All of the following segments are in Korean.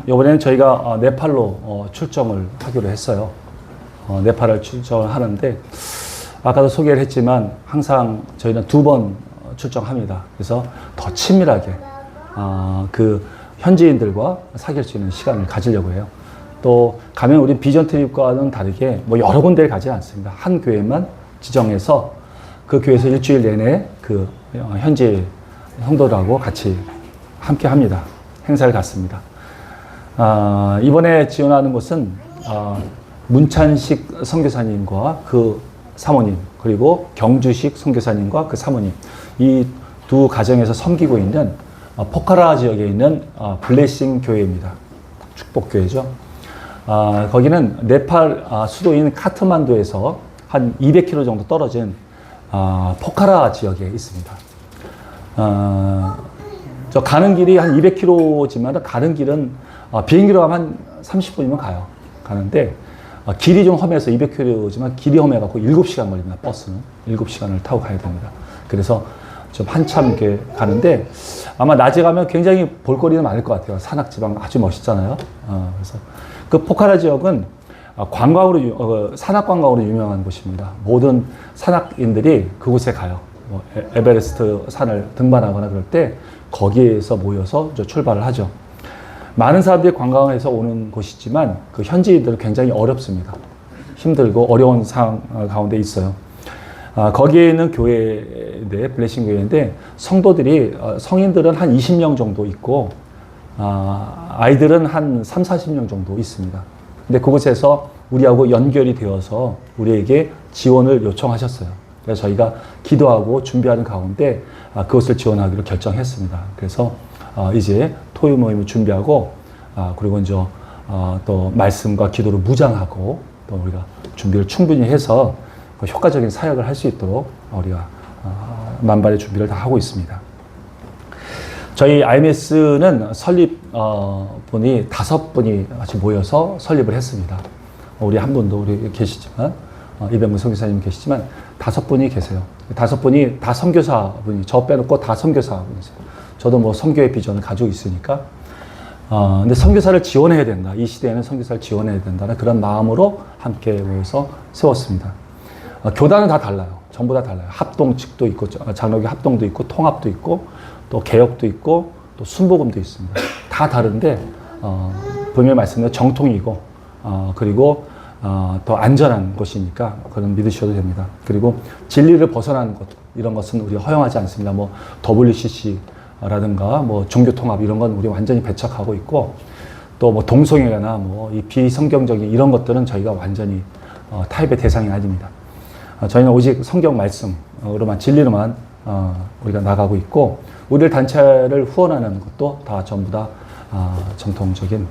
이번에는 저희가 네팔로 출정을 하기로 했어요. 네팔을 출정을 하는데 아까도 소개를 했지만 항상 저희는 2번 출정합니다. 그래서 더 친밀하게 그 현지인들과 사귈 수 있는 시간을 가지려고 해요. 또 가면 우리 비전 트립과는 다르게 뭐 여러 군데를 가지 않습니다. 한 교회만 지정해서 그 교회에서 일주일 내내 그 현지 성도들하고 같이 함께 합니다. 행사를 갖습니다. 이번에 지원하는 곳은 문찬식 선교사님과 그 사모님, 그리고 경주식 선교사님과 그 사모님, 이 두 가정에서 섬기고 있는 포카라 지역에 있는 블레싱 교회입니다. 축복교회죠. 거기는 네팔 수도인 카트만두에서 한 200km 정도 떨어진 포카라 지역에 있습니다. 저 가는 길이 한 200km지만 가는 길은 비행기로 가면 한 30분이면 가요. 가는데 길이 좀 험해서 200km지만 길이 험해갖고 7시간 걸립니다. 버스는 7시간을 타고 가야 됩니다. 그래서 좀 한참 이렇게 가는데 아마 낮에 가면 굉장히 볼거리는 많을 것 같아요. 산악지방 아주 멋있잖아요. 그래서 그 포카라 지역은 관광으로 산악관광으로 유명한 곳입니다. 모든 산악인들이 그곳에 가요. 뭐 에베레스트 산을 등반하거나 그럴 때 거기에서 모여서 출발을 하죠. 많은 사람들이 관광을 해서 오는 곳이지만 그 현지인들은 굉장히 어렵습니다. 힘들고 어려운 상황 가운데 있어요. 거기에 있는 교회인데, 블레싱 교회인데, 성도들이, 성인들은 한 20명 정도 있고, 아이들은 한 3, 40명 정도 있습니다. 근데 그곳에서 우리하고 연결이 되어서 우리에게 지원을 요청하셨어요. 그래서 저희가 기도하고 준비하는 가운데 그것을 지원하기로 결정했습니다. 그래서 이제 토요 모임을 준비하고, 그리고 이제 또 말씀과 기도를 무장하고, 또 우리가 준비를 충분히 해서 효과적인 사역을 할 수 있도록 우리가 만반의 준비를 다 하고 있습니다. 저희 IMS는 설립 분이 5분이 같이 모여서 설립을 했습니다. 우리 한 분도 우리 계시지만 이병근 선교사님 계시지만 5분이 계세요. 5분이 다 선교사분이, 저 빼놓고 다 선교사분이세요. 저도 뭐 선교의 비전을 가지고 있으니까. 근데 선교사를 지원해야 된다. 이 시대에는 선교사를 지원해야 된다는 그런 마음으로 함께 모여서 세웠습니다. 교단은 다 달라요. 전부 다 달라요. 합동 측도 있고, 장로교 합동도 있고, 통합도 있고, 또 개혁도 있고, 또 순복음도 있습니다. 다 다른데, 분명히 말씀드린 정통이고, 그리고, 더 안전한 곳이니까, 그건 믿으셔도 됩니다. 그리고 진리를 벗어나는 것, 이런 것은 우리가 허용하지 않습니다. 뭐, WCC라든가, 뭐, 종교통합 이런 건 우리 완전히 배척하고 있고, 또 뭐, 동성애나 뭐, 이 비성경적인 이런 것들은 저희가 완전히, 타협의 대상이 아닙니다. 저희는 오직 성경 말씀으로만, 진리로만 우리가 나가고 있고, 우리 단체를 후원하는 것도 다 전부 다 정통적인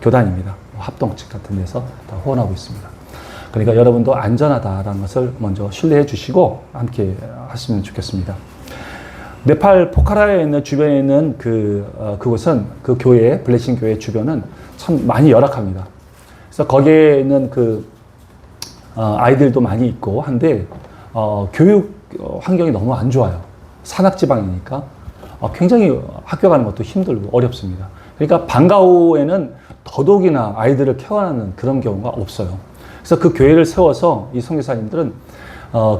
교단입니다. 합동측 같은 데서 다 후원하고 있습니다. 그러니까 여러분도 안전하다라는 것을 먼저 신뢰해 주시고 함께 하시면 좋겠습니다. 네팔 포카라에 있는 주변에 있는 그곳은 그 교회, 블레싱 교회 주변은 참 많이 열악합니다. 그래서 거기에 있는 아이들도 많이 있고 한데, 교육 환경이 너무 안 좋아요. 산악지방이니까. 굉장히 학교 가는 것도 힘들고 어렵습니다. 그러니까 방과후에는 더더욱이나 아이들을 케어하는 그런 경우가 없어요. 그래서 그 교회를 세워서 이 선교사님들은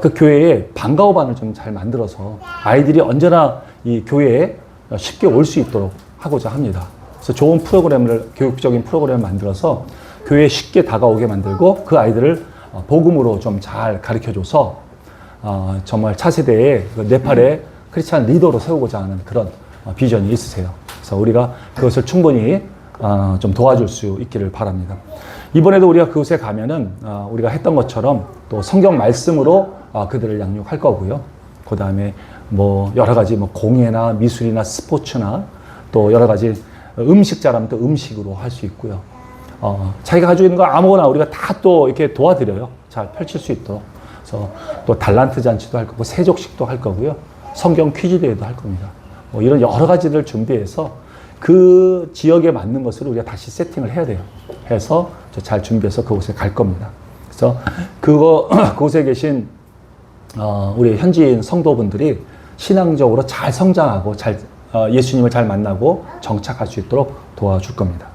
그 교회에 방과후반을 좀 잘 만들어서 아이들이 언제나 이 교회에 쉽게 올 수 있도록 하고자 합니다. 그래서 좋은 프로그램을, 교육적인 프로그램을 만들어서 교회에 쉽게 다가오게 만들고 그 아이들을 복음으로 좀 잘 가르쳐줘서 정말 차세대에 네팔의 크리스찬 리더로 세우고자 하는 그런 비전이 있으세요. 그래서 우리가 그것을 충분히 좀 도와줄 수 있기를 바랍니다. 이번에도 우리가 그곳에 가면은 우리가 했던 것처럼 또 성경 말씀으로 그들을 양육할 거고요. 그 다음에 뭐 여러 가지 뭐 공예나 미술이나 스포츠나 또 여러 가지 음식 잘하면 또 음식으로 할 수 있고요. 자기가 가지고 있는 거 아무거나 우리가 다 또 이렇게 도와드려요. 잘 펼칠 수 있도록. 그래서 또 달란트 잔치도 할 거고, 세족식도 할 거고요. 성경 퀴즈 대회도 할 겁니다. 뭐 이런 여러 가지를 준비해서 그 지역에 맞는 것을 우리가 다시 세팅을 해야 돼요. 해서 잘 준비해서 그곳에 갈 겁니다. 그래서 그곳에 계신 우리 현지인 성도분들이 신앙적으로 잘 성장하고 잘 예수님을 잘 만나고 정착할 수 있도록 도와줄 겁니다.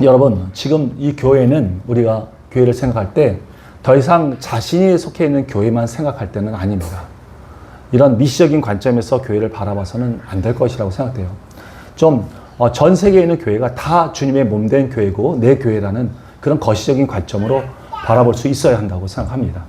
여러분, 지금 이 교회는 우리가 교회를 생각할 때 더 이상 자신이 속해 있는 교회만 생각할 때는 아닙니다. 이런 미시적인 관점에서 교회를 바라봐서는 안 될 것이라고 생각돼요. 좀 전 세계에 있는 교회가 다 주님의 몸된 교회고 내 교회라는 그런 거시적인 관점으로 바라볼 수 있어야 한다고 생각합니다.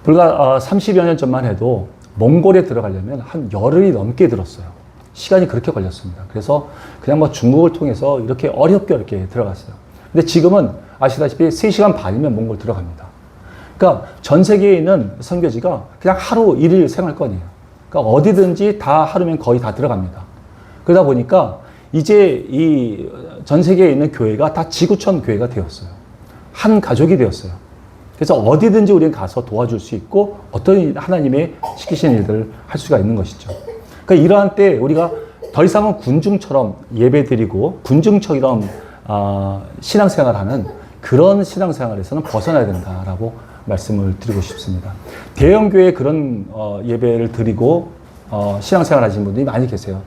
불과 30여 년 전만 해도 몽골에 들어가려면 한 열흘이 넘게 들었어요. 시간이 그렇게 걸렸습니다. 그래서 그냥 뭐 중국을 통해서 이렇게 어렵게 들어갔어요. 근데 지금은 아시다시피 3시간 반이면 몽골 들어갑니다. 그러니까 전 세계에 있는 선교지가 그냥 하루 1일 생활권이에요. 그러니까 어디든지 다 하루면 거의 다 들어갑니다. 그러다 보니까 이제 이 전 세계에 있는 교회가 다 지구촌 교회가 되었어요. 한 가족이 되었어요. 그래서 어디든지 우리는 가서 도와줄 수 있고 어떤 하나님의 시키신 일들을 할 수가 있는 것이죠. 그러니까 이러한 때 우리가 더 이상은 군중처럼 예배드리고 군중처럼 신앙생활하는 그런 신앙생활에서는 벗어나야 된다라고 말씀을 드리고 싶습니다. 대형교회에 그런 예배를 드리고 신앙생활 하시는 분들이 많이 계세요.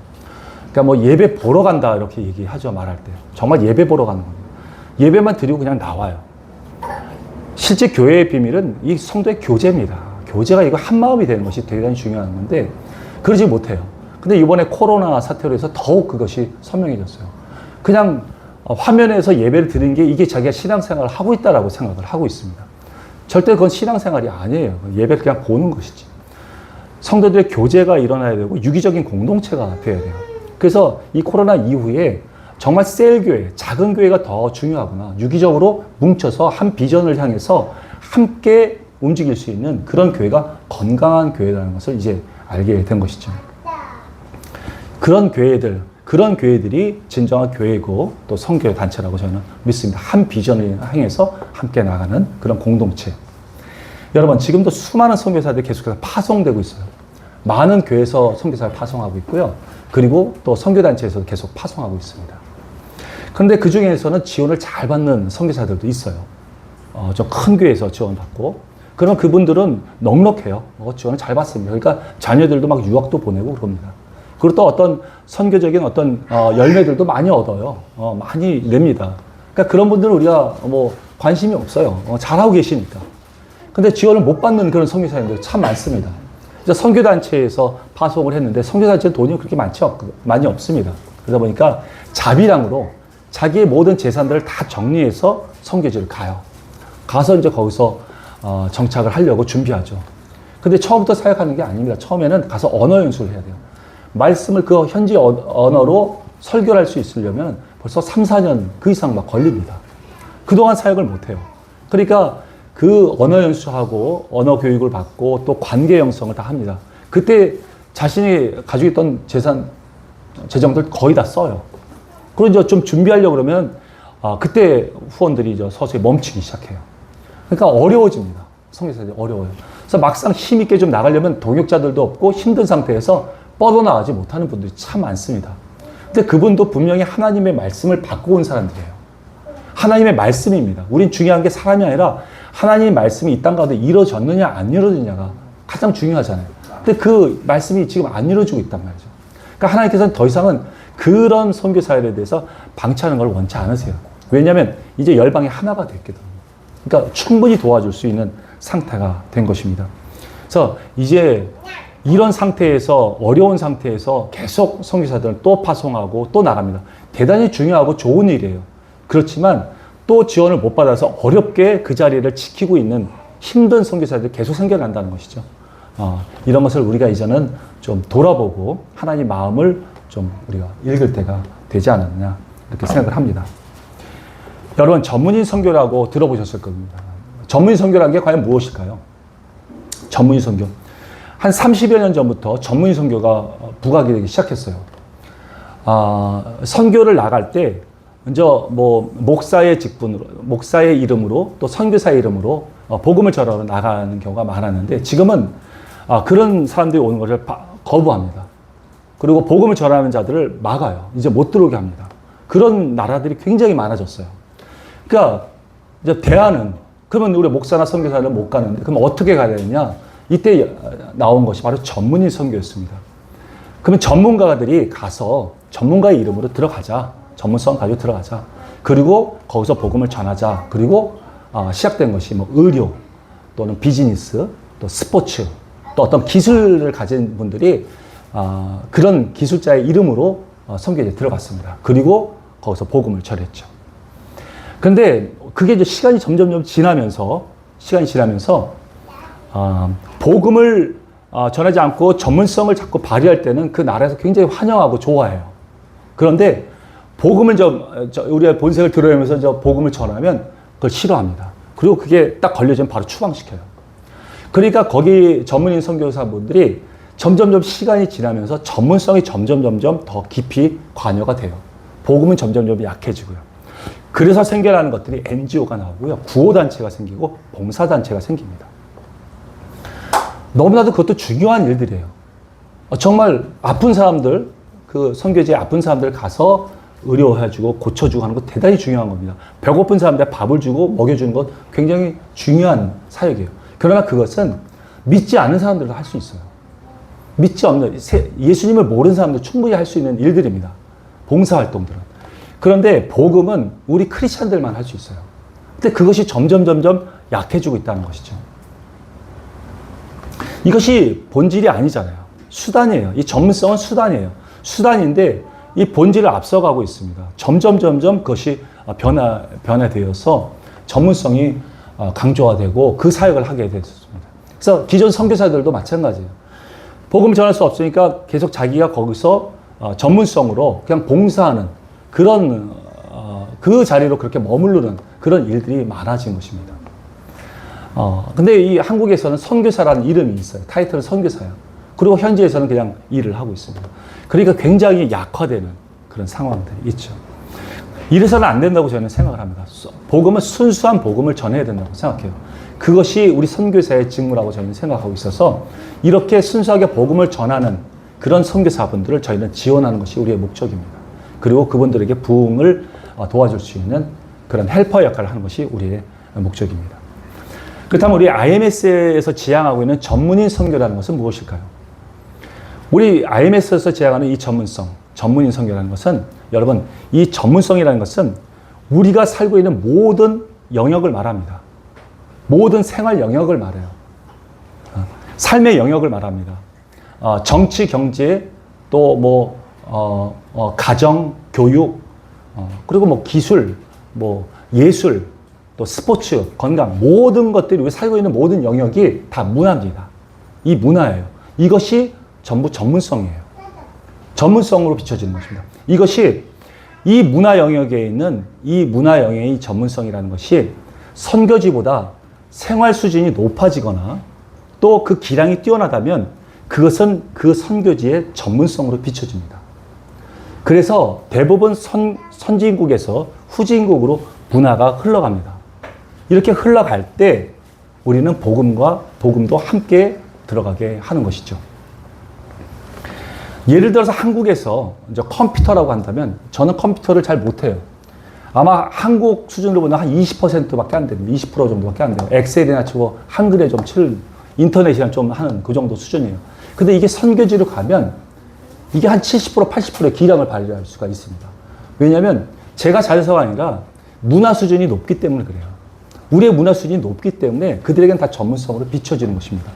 그러니까 뭐 예배 보러 간다 이렇게 얘기하죠. 말할 때. 정말 예배 보러 가는 겁니다. 예배만 드리고 그냥 나와요. 실제 교회의 비밀은 이 성도의 교제입니다. 교제가 이거 한 마음이 되는 것이 대단히 중요한 건데 그러지 못해요. 근데 이번에 코로나 사태로 해서 더욱 그것이 선명해졌어요. 그냥 화면에서 예배를 드리는 게 이게 자기가 신앙생활을 하고 있다라고 생각을 하고 있습니다. 절대 그건 신앙생활이 아니에요. 예배를 그냥 보는 것이지. 성도들의 교제가 일어나야 되고 유기적인 공동체가 되어야 돼요. 그래서 이 코로나 이후에 정말 셀교회, 작은 교회가 더 중요하구나. 유기적으로 뭉쳐서 한 비전을 향해서 함께 움직일 수 있는 그런 교회가 건강한 교회라는 것을 이제 알게 된 것이죠. 그런 교회들이 진정한 교회고 또 선교 단체라고 저는 믿습니다. 한 비전을 향해서 함께 나가는 그런 공동체. 여러분, 지금도 수많은 선교사들이 계속해서 파송되고 있어요. 많은 교회에서 선교사를 파송하고 있고요. 그리고 또 선교단체에서도 계속 파송하고 있습니다. 그런데 그 중에서는 지원을 잘 받는 선교사들도 있어요. 좀 큰 교회에서 지원받고. 그러면 그분들은 넉넉해요. 지원을 잘 받습니다. 그러니까 자녀들도 막 유학도 보내고 그럽니다. 그리고 또 어떤 선교적인 어떤 열매들도 많이 얻어요. 많이 냅니다. 그러니까 그런 분들은 우리가 뭐 관심이 없어요. 잘하고 계시니까. 근데 지원을 못 받는 그런 선교사님들 참 많습니다. 선교단체에서 파송을 했는데 선교단체는 돈이 그렇게 많이 없습니다. 그러다 보니까 자비랑으로 자기의 모든 재산들을 다 정리해서 선교지를 가요. 가서 이제 거기서 정착을 하려고 준비하죠. 근데 처음부터 사역하는 게 아닙니다. 처음에는 가서 언어 연수를 해야 돼요. 말씀을 그 현지 언어로 설교를 할 수 있으려면 벌써 3, 4년 그 이상 막 걸립니다. 그동안 사역을 못 해요. 그러니까 그 언어 연수하고 언어 교육을 받고 또 관계 형성을 다 합니다. 그때 자신이 가지고 있던 재정들 거의 다 써요. 그리고 이제 좀 준비하려고 그러면 그때 후원들이 이제 서서히 멈추기 시작해요. 그러니까 어려워집니다. 선교사들이 어려워요. 그래서 막상 힘있게 좀 나가려면 동역자들도 없고 힘든 상태에서 뻗어나가지 못하는 분들이 참 많습니다. 근데 그분도 분명히 하나님의 말씀을 받고 온 사람들이에요. 하나님의 말씀입니다. 우린 중요한 게 사람이 아니라 하나님의 말씀이 이 땅 가운데 이루어졌느냐 안 이루어졌느냐가 가장 중요하잖아요. 근데 그 말씀이 지금 안 이루어지고 있단 말이죠. 그러니까 하나님께서는 더 이상은 그런 선교사에 대해서 방치하는 걸 원치 않으세요. 왜냐하면 이제 열방이 하나가 됐거든요. 그러니까 충분히 도와줄 수 있는 상태가 된 것입니다. 그래서 이제 이런 상태에서 어려운 상태에서 계속 선교사들은 또 파송하고 또 나갑니다. 대단히 중요하고 좋은 일이에요. 그렇지만 또 지원을 못 받아서 어렵게 그 자리를 지키고 있는 힘든 선교사들이 계속 생겨난다는 것이죠. 이런 것을 우리가 이제는 좀 돌아보고 하나님 마음을 좀 우리가 읽을 때가 되지 않았느냐 이렇게 생각을 합니다. 여러분, 전문인 선교라고 들어보셨을 겁니다. 전문인 선교라는 게 과연 무엇일까요? 전문인 선교. 한 30여 년 전부터 전문인 선교가 부각이 되기 시작했어요. 선교를 나갈 때 먼저 뭐 목사의 직분으로, 목사의 이름으로 또 선교사의 이름으로 복음을 전하러 나가는 경우가 많았는데 지금은 그런 사람들이 오는 것을 거부합니다. 그리고 복음을 전하는 자들을 막아요. 이제 못 들어오게 합니다. 그런 나라들이 굉장히 많아졌어요. 그러니까 이제 대안은, 그러면 우리 목사나 선교사는 못 가는데 그럼 어떻게 가야 되느냐? 이때 나온 것이 바로 전문인 선교였습니다. 그러면 전문가들이 가서 전문가의 이름으로 들어가자. 전문성 가지고 들어가자. 그리고 거기서 복음을 전하자. 그리고 시작된 것이 뭐 의료 또는 비즈니스 또 스포츠 또 어떤 기술을 가진 분들이 그런 기술자의 이름으로 선교에 들어갔습니다. 그리고 거기서 복음을 전했죠. 그런데 그게 이제 시간이 점점 지나면서 복음을 전하지 않고 전문성을 자꾸 발휘할 때는 그 나라에서 굉장히 환영하고 좋아해요. 그런데 복음을 우리가 본색을 드러내면서 복음을 전하면 그걸 싫어합니다. 그리고 그게 딱 걸려지면 바로 추방시켜요. 그러니까 거기 전문인 선교사분들이 점점 시간이 지나면서 전문성이 점점 더 깊이 관여가 돼요. 복음은 점점 약해지고요. 그래서 생겨나는 것들이 NGO가 나오고요. 구호단체가 생기고 봉사단체가 생깁니다. 너무나도 그것도 중요한 일들이에요. 정말 아픈 사람들, 그 선교지에 아픈 사람들 가서 의료해주고 고쳐주고 하는 거 대단히 중요한 겁니다. 배고픈 사람들 밥을 주고 먹여주는 것 굉장히 중요한 사역이에요. 그러나 그것은 믿지 않는 사람들도 할 수 있어요. 믿지 없는, 예수님을 모르는 사람도 충분히 할 수 있는 일들입니다. 봉사활동들은. 그런데 복음은 우리 크리스찬들만 할 수 있어요. 근데 그것이 점점 약해지고 있다는 것이죠. 이것이 본질이 아니잖아요. 수단이에요. 이 전문성은 수단이에요. 수단인데 이 본질을 앞서가고 있습니다. 점점 그것이 변화되어서 전문성이 강조화되고 그 사역을 하게 됐습니다. 그래서 기존 선교사들도 마찬가지예요. 복음을 전할 수 없으니까 계속 자기가 거기서 전문성으로 그냥 봉사하는 그런 그 자리로 그렇게 머무르는 그런 일들이 많아진 것입니다. 근데 이 한국에서는 선교사라는 이름이 있어요. 타이틀은 선교사예요. 그리고 현지에서는 그냥 일을 하고 있습니다. 그러니까 굉장히 약화되는 그런 상황들이 있죠. 이래서는 안 된다고 저는 생각을 합니다. 복음은 순수한 복음을 전해야 된다고 생각해요. 그것이 우리 선교사의 직무라고 저희는 생각하고 있어서 이렇게 순수하게 복음을 전하는 그런 선교사분들을 저희는 지원하는 것이 우리의 목적입니다. 그리고 그분들에게 부흥을 도와줄 수 있는 그런 헬퍼 역할을 하는 것이 우리의 목적입니다. 그렇다면 우리 IMS에서 지향하고 있는 전문인 선교라는 것은 무엇일까요? 우리 IMS에서 지향하는 이 전문인 선교라는 것은 여러분, 이 전문성이라는 것은 우리가 살고 있는 모든 영역을 말합니다. 모든 생활 영역을 말해요. 삶의 영역을 말합니다. 정치, 경제, 또 가정, 교육, 그리고 기술, 예술, 또 스포츠, 건강, 모든 것들이 우리 살고 있는 모든 영역이 다 문화입니다. 이 문화예요. 이것이 전부 전문성이에요. 전문성으로 비춰지는 것입니다. 이것이 이 문화 영역에 있는 이 문화 영역의 전문성이라는 것이 선교지보다 생활 수준이 높아지거나 또 그 기량이 뛰어나다면 그것은 그 선교지의 전문성으로 비춰집니다. 그래서 대부분 선진국에서 후진국으로 문화가 흘러갑니다. 이렇게 흘러갈 때 우리는 복음도 함께 들어가게 하는 것이죠. 예를 들어서 한국에서 이제 컴퓨터라고 한다면 저는 컴퓨터를 잘 못해요. 아마 한국 수준으로 보면 한 20%밖에 안 됩니다. 20% 정도밖에 안 돼요. 엑셀이나 치고 한글에 좀 인터넷이랑 좀 하는 그 정도 수준이에요. 근데 이게 선교지로 가면 이게 한 70%, 80%의 기량을 발휘할 수가 있습니다. 왜냐하면 제가 잘해서가 아니라 문화 수준이 높기 때문에 그래요. 우리의 문화 수준이 높기 때문에 그들에게는 다 전문성으로 비춰지는 것입니다.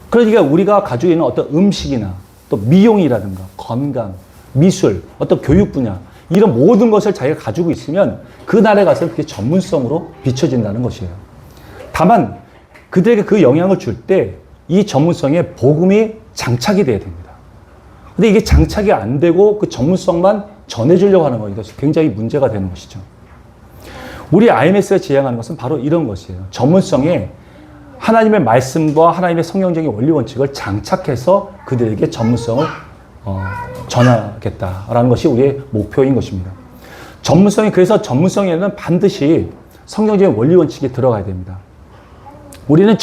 그러니까 우리가 가지고 있는 어떤 음식이나 또 미용이라든가 건강, 미술, 어떤 교육 분야 이런 모든 것을 자기가 가지고 있으면 그 나라에 가서 그게 전문성으로 비춰진다는 것이에요. 다만 그들에게 그 영향을 줄 때 이 전문성에 복음이 장착이 돼야 됩니다. 근데 이게 장착이 안 되고 그 전문성만 전해주려고 하는 거 이것이 굉장히 문제가 되는 것이죠. 우리 IMS가 지향하는 것은 바로 이런 것이에요. 전문성에 하나님의 말씀과 하나님의 성경적인 원리 원칙을 장착해서 그들에게 전문성을 전하겠다라는 것이 우리의 목표인 것입니다. 그래서 전문성에는 반드시 성경적인 원리 원칙이 들어가야 됩니다. 우리는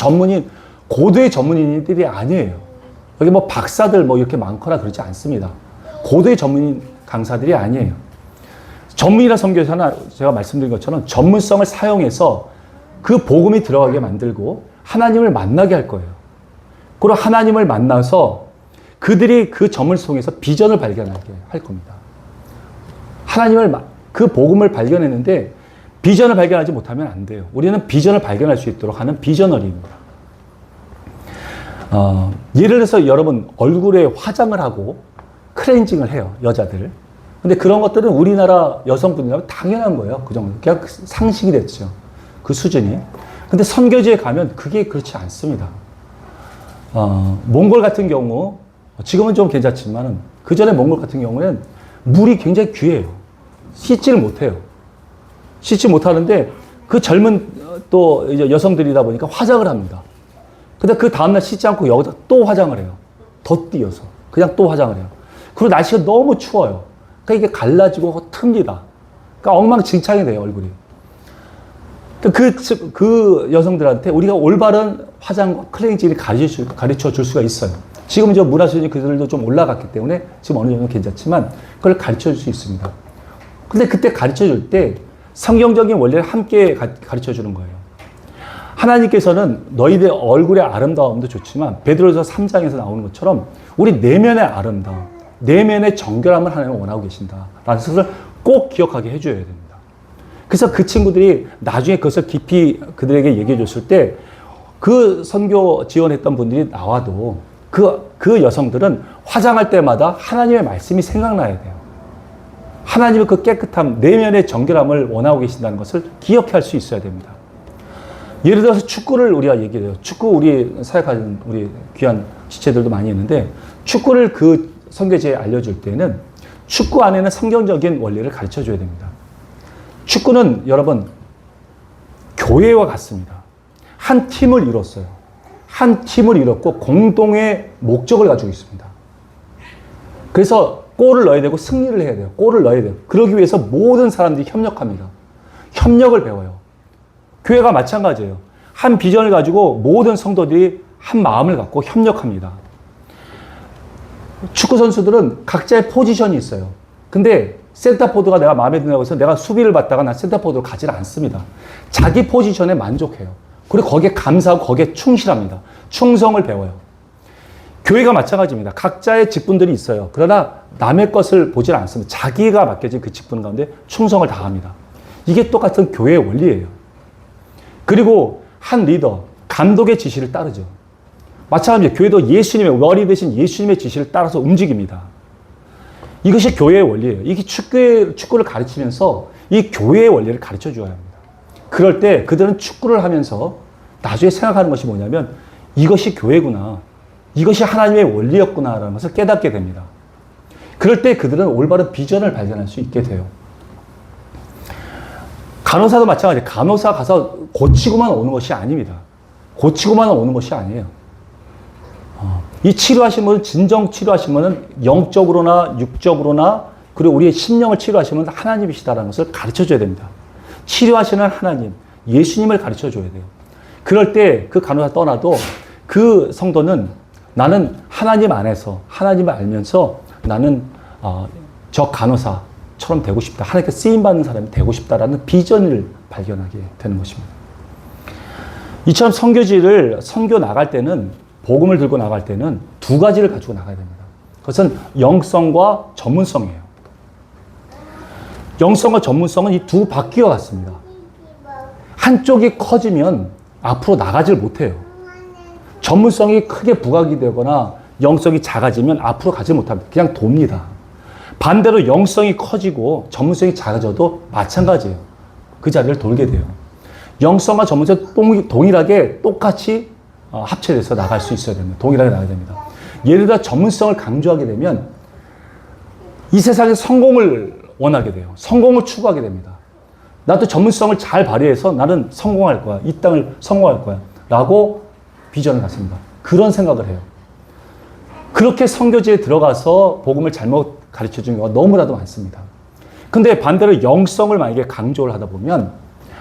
고도의 전문인들이 아니에요. 여기 박사들 이렇게 많거나 그러지 않습니다. 고도의 전문인 강사들이 아니에요. 전문이나 선교사는 제가 말씀드린 것처럼 전문성을 사용해서 그 복음이 들어가게 만들고 하나님을 만나게 할 거예요. 그리고 하나님을 만나서 그들이 그 점을 통해서 비전을 발견하게 할 겁니다. 그 복음을 발견했는데 비전을 발견하지 못하면 안 돼요. 우리는 비전을 발견할 수 있도록 하는 비저너리입니다. 예를 들어서 여러분 얼굴에 화장을 하고 클렌징을 해요. 여자들. 근데 그런 것들은 우리나라 여성분이라면 당연한 거예요. 그 정도. 그냥 상식이 됐죠. 그 수준이. 근데 선교지에 가면 그게 그렇지 않습니다. 몽골 같은 경우, 지금은 좀 괜찮지만은, 그 전에 몽골 같은 경우에는 물이 굉장히 귀해요. 씻지를 못해요. 씻지 못하는데, 그 젊은 또 이제 여성들이다 보니까 화장을 합니다. 근데 그 다음날 씻지 않고 여기다 또 화장을 해요. 덧띄어서. 그냥 또 화장을 해요. 그리고 날씨가 너무 추워요. 그러니까 이게 갈라지고 틉니다. 그러니까 엉망진창이 돼요, 얼굴이. 그 여성들한테 우리가 올바른 화장과 클렌징을 가르쳐 줄 수가 있어요. 지금 저 문화 수준이 그들도 좀 올라갔기 때문에 지금 어느 정도 괜찮지만 그걸 가르쳐 줄 수 있습니다. 근데 그때 가르쳐 줄 때 성경적인 원리를 함께 가르쳐 주는 거예요. 하나님께서는 너희들 얼굴의 아름다움도 좋지만 베드로서 3장에서 나오는 것처럼 우리 내면의 아름다움, 내면의 정결함을 하나님은 원하고 계신다. 라는 것을 꼭 기억하게 해줘야 됩니다. 그래서 그 친구들이 나중에 그것을 깊이 그들에게 얘기해 줬을 때 그 선교 지원했던 분들이 나와도 그 여성들은 화장할 때마다 하나님의 말씀이 생각나야 돼요. 하나님의 그 깨끗함, 내면의 정결함을 원하고 계신다는 것을 기억할 수 있어야 됩니다. 예를 들어서 축구를 우리가 얘기해요. 축구 우리 사역하는 우리 귀한 지체들도 많이 있는데 축구를 그 선교지에 알려줄 때는 축구 안에는 성경적인 원리를 가르쳐 줘야 됩니다. 축구는 여러분 교회와 같습니다. 한 팀을 이뤘어요. 한 팀을 이뤘고 공동의 목적을 가지고 있습니다. 그래서 골을 넣어야 되고 승리를 해야 돼요. 골을 넣어야 돼요. 그러기 위해서 모든 사람들이 협력합니다. 협력을 배워요. 교회가 마찬가지예요. 한 비전을 가지고 모든 성도들이 한 마음을 갖고 협력합니다. 축구 선수들은 각자의 포지션이 있어요. 근데 센터포드가 내가 마음에 든다고 해서 내가 수비를 받다가 난 센터포드로 가지를 않습니다. 자기 포지션에 만족해요. 그리고 거기에 감사하고 거기에 충실합니다. 충성을 배워요. 교회가 마찬가지입니다. 각자의 직분들이 있어요. 그러나 남의 것을 보질 않습니다. 자기가 맡겨진 그 직분 가운데 충성을 다합니다. 이게 똑같은 교회의 원리예요. 그리고 한 리더, 감독의 지시를 따르죠. 마찬가지로 교회도 예수님의, 머리 대신 예수님의 지시를 따라서 움직입니다. 이것이 교회의 원리예요. 이게 축구를 가르치면서 이 교회의 원리를 가르쳐 줘야 합니다. 그럴 때 그들은 축구를 하면서 나중에 생각하는 것이 뭐냐면 이것이 교회구나. 이것이 하나님의 원리였구나라는 것을 깨닫게 됩니다. 그럴 때 그들은 올바른 비전을 발견할 수 있게 돼요. 간호사도 마찬가지예요. 간호사 가서 고치고만 오는 것이 아닙니다. 고치고만 오는 것이 아니에요. 이 치료하시는 분은, 진정 치료하시는 분은 영적으로나 육적으로나 그리고 우리의 심령을 치료하시는 분은 하나님이시다라는 것을 가르쳐 줘야 됩니다. 치료하시는 하나님, 예수님을 가르쳐 줘야 돼요. 그럴 때 그 간호사 떠나도 그 성도는 나는 하나님 안에서 하나님을 알면서 나는 저 간호사처럼 되고 싶다. 하나님께 쓰임받는 사람이 되고 싶다라는 비전을 발견하게 되는 것입니다. 이처럼 선교 나갈 때는 복음을 들고 나갈 때는 두 가지를 가지고 나가야 됩니다. 그것은 영성과 전문성이에요. 영성과 전문성은 이 두 바퀴와 같습니다. 한쪽이 커지면 앞으로 나가질 못해요. 전문성이 크게 부각이 되거나 영성이 작아지면 앞으로 가지 못합니다. 그냥 돕니다. 반대로 영성이 커지고 전문성이 작아져도 마찬가지예요. 그 자리를 돌게 돼요. 영성과 전문성이 동일하게 똑같이 합체돼서 나갈 수 있어야 됩니다. 동일하게 나가야 됩니다. 예를 들어 전문성을 강조하게 되면 이 세상에 성공을 원하게 돼요. 성공을 추구하게 됩니다. 나도 전문성을 잘 발휘해서 나는 성공할 거야. 이 땅을 성공할 거야. 라고 비전을 갖습니다. 그런 생각을 해요. 그렇게 선교지에 들어가서 복음을 잘못 가르쳐 주는 경우가 너무나도 많습니다. 근데 반대로 영성을 만약에 강조를 하다 보면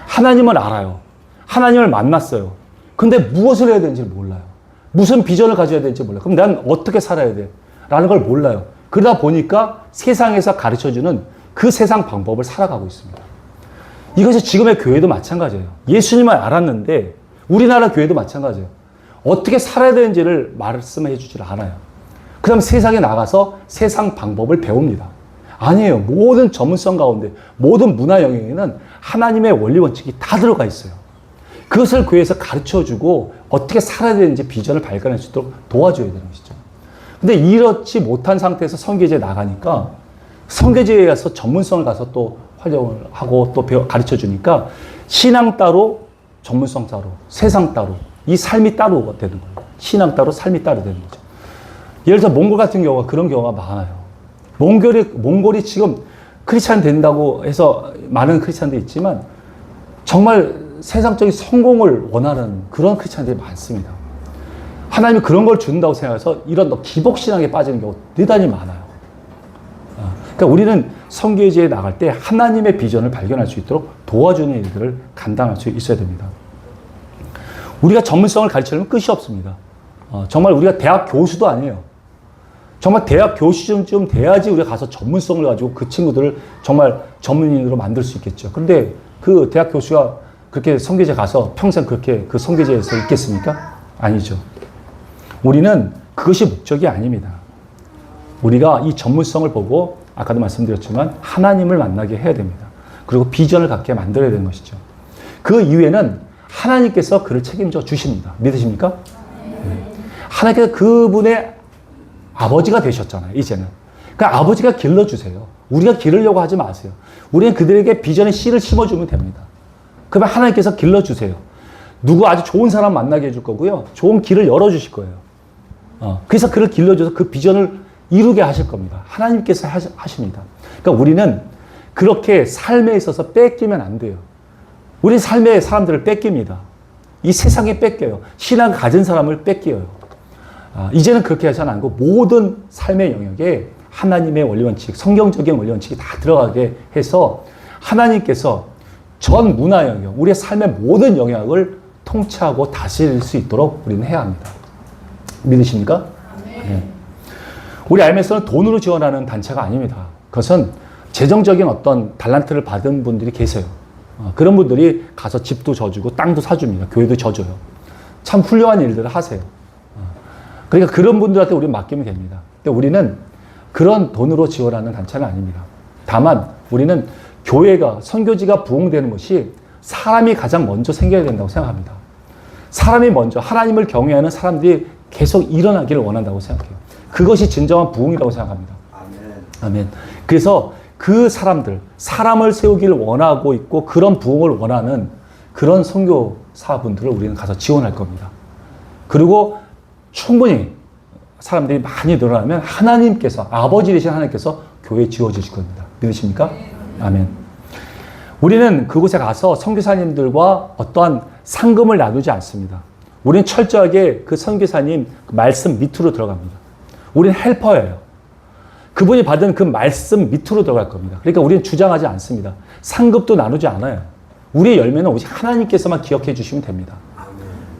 하나님을 알아요. 하나님을 만났어요. 근데 무엇을 해야 되는지 몰라요. 무슨 비전을 가져야 될지 몰라요. 그럼 난 어떻게 살아야 돼? 라는 걸 몰라요. 그러다 보니까 세상에서 가르쳐주는 그 세상 방법을 살아가고 있습니다. 이것이 지금의 교회도 마찬가지예요. 예수님을 알았는데 우리나라 교회도 마찬가지예요. 어떻게 살아야 되는지를 말씀해 주질 않아요. 그 다음 세상에 나가서 세상 방법을 배웁니다. 아니에요. 모든 전문성 가운데, 모든 문화 영역에는 하나님의 원리 원칙이 다 들어가 있어요. 그것을 교회에서 가르쳐 주고 어떻게 살아야 되는지 비전을 발견할 수 있도록 도와줘야 되는 것이죠. 근데 이렇지 못한 상태에서 선교제에 나가니까 선교제에 가서 전문성을 가서 또 활용을 하고 또 가르쳐 주니까 신앙 따로, 전문성 따로, 세상 따로, 이 삶이 따로 되는 거예요. 신앙 따로, 삶이 따로 되는 거죠. 예를 들어 몽골 같은 경우가 그런 경우가 많아요. 몽골이 지금 크리스찬 된다고 해서 많은 크리스찬들이 있지만 정말 세상적인 성공을 원하는 그런 크리스찬들이 많습니다. 하나님이 그런 걸 준다고 생각해서 이런 기복신앙에 빠지는 경우가 대단히 많아요. 그러니까 우리는 선교제에 나갈 때 하나님의 비전을 발견할 수 있도록 도와주는 일들을 감당할 수 있어야 됩니다. 우리가 전문성을 가르치려면 끝이 없습니다. 정말 우리가 대학 교수도 아니에요. 정말 대학 교수쯤 돼야지 우리가 가서 전문성을 가지고 그 친구들을 정말 전문인으로 만들 수 있겠죠. 그런데 그 대학 교수가 그렇게 선교제 가서 평생 그렇게 그 선교제에서 있겠습니까? 아니죠. 우리는 그것이 목적이 아닙니다. 우리가 이 전문성을 보고 아까도 말씀드렸지만 하나님을 만나게 해야 됩니다. 그리고 비전을 갖게 만들어야 되는 것이죠. 그 이후에는 하나님께서 그를 책임져 주십니다. 믿으십니까? 네. 하나님께서 그분의 아버지가 되셨잖아요, 이제는. 그러니까 아버지가 길러주세요. 우리가 기르려고 하지 마세요. 우리는 그들에게 비전의 씨를 심어주면 됩니다. 그러면 하나님께서 길러주세요. 누구 아주 좋은 사람 만나게 해줄 거고요. 좋은 길을 열어주실 거예요. 그래서 그를 길러줘서 그 비전을 이루게 하실 겁니다. 하나님께서 하십니다. 그러니까 우리는 그렇게 삶에 있어서 뺏기면 안 돼요. 우리 삶의 사람들을 뺏깁니다. 이 세상에 뺏겨요. 신앙을 가진 사람을 뺏겨요. 이제는 그렇게 하지 않고 모든 삶의 영역에 하나님의 원리 원칙, 성경적인 원리 원칙이 다 들어가게 해서 하나님께서 전 문화 영역, 우리의 삶의 모든 영역을 통치하고 다스릴 수 있도록 우리는 해야 합니다. 믿으십니까? 네. 우리 IMS는 돈으로 지원하는 단체가 아닙니다. 그것은 재정적인 어떤 달란트를 받은 분들이 계세요. 그런 분들이 가서 집도 져주고 땅도 사줍니다. 교회도 져줘요. 참 훌륭한 일들을 하세요. 그러니까 그런 분들한테 우리는 맡기면 됩니다. 근데 우리는 그런 돈으로 지원하는 단체는 아닙니다. 다만 우리는 교회가, 선교지가 부흥되는 것이 사람이 가장 먼저 생겨야 된다고 생각합니다. 사람이 먼저 하나님을 경외하는 사람들이 계속 일어나기를 원한다고 생각해요. 그것이 진정한 부흥이라고 생각합니다. 아멘. 그래서 그 사람들, 사람을 세우기를 원하고 있고 그런 부흥을 원하는 그런 선교사분들을 우리는 가서 지원할 겁니다. 그리고 충분히 사람들이 많이 늘어나면 하나님께서, 아버지 되신 하나님께서 교회에 지어주실 겁니다. 믿으십니까? 아멘. 우리는 그곳에 가서 선교사님들과 어떠한 상금을 나누지 않습니다. 우리는 철저하게 그 선교사님 말씀 밑으로 들어갑니다. 우리는 헬퍼예요. 그분이 받은 그 말씀 밑으로 들어갈 겁니다. 그러니까 우리는 주장하지 않습니다. 상급도 나누지 않아요. 우리의 열매는 오직 하나님께서만 기억해 주시면 됩니다.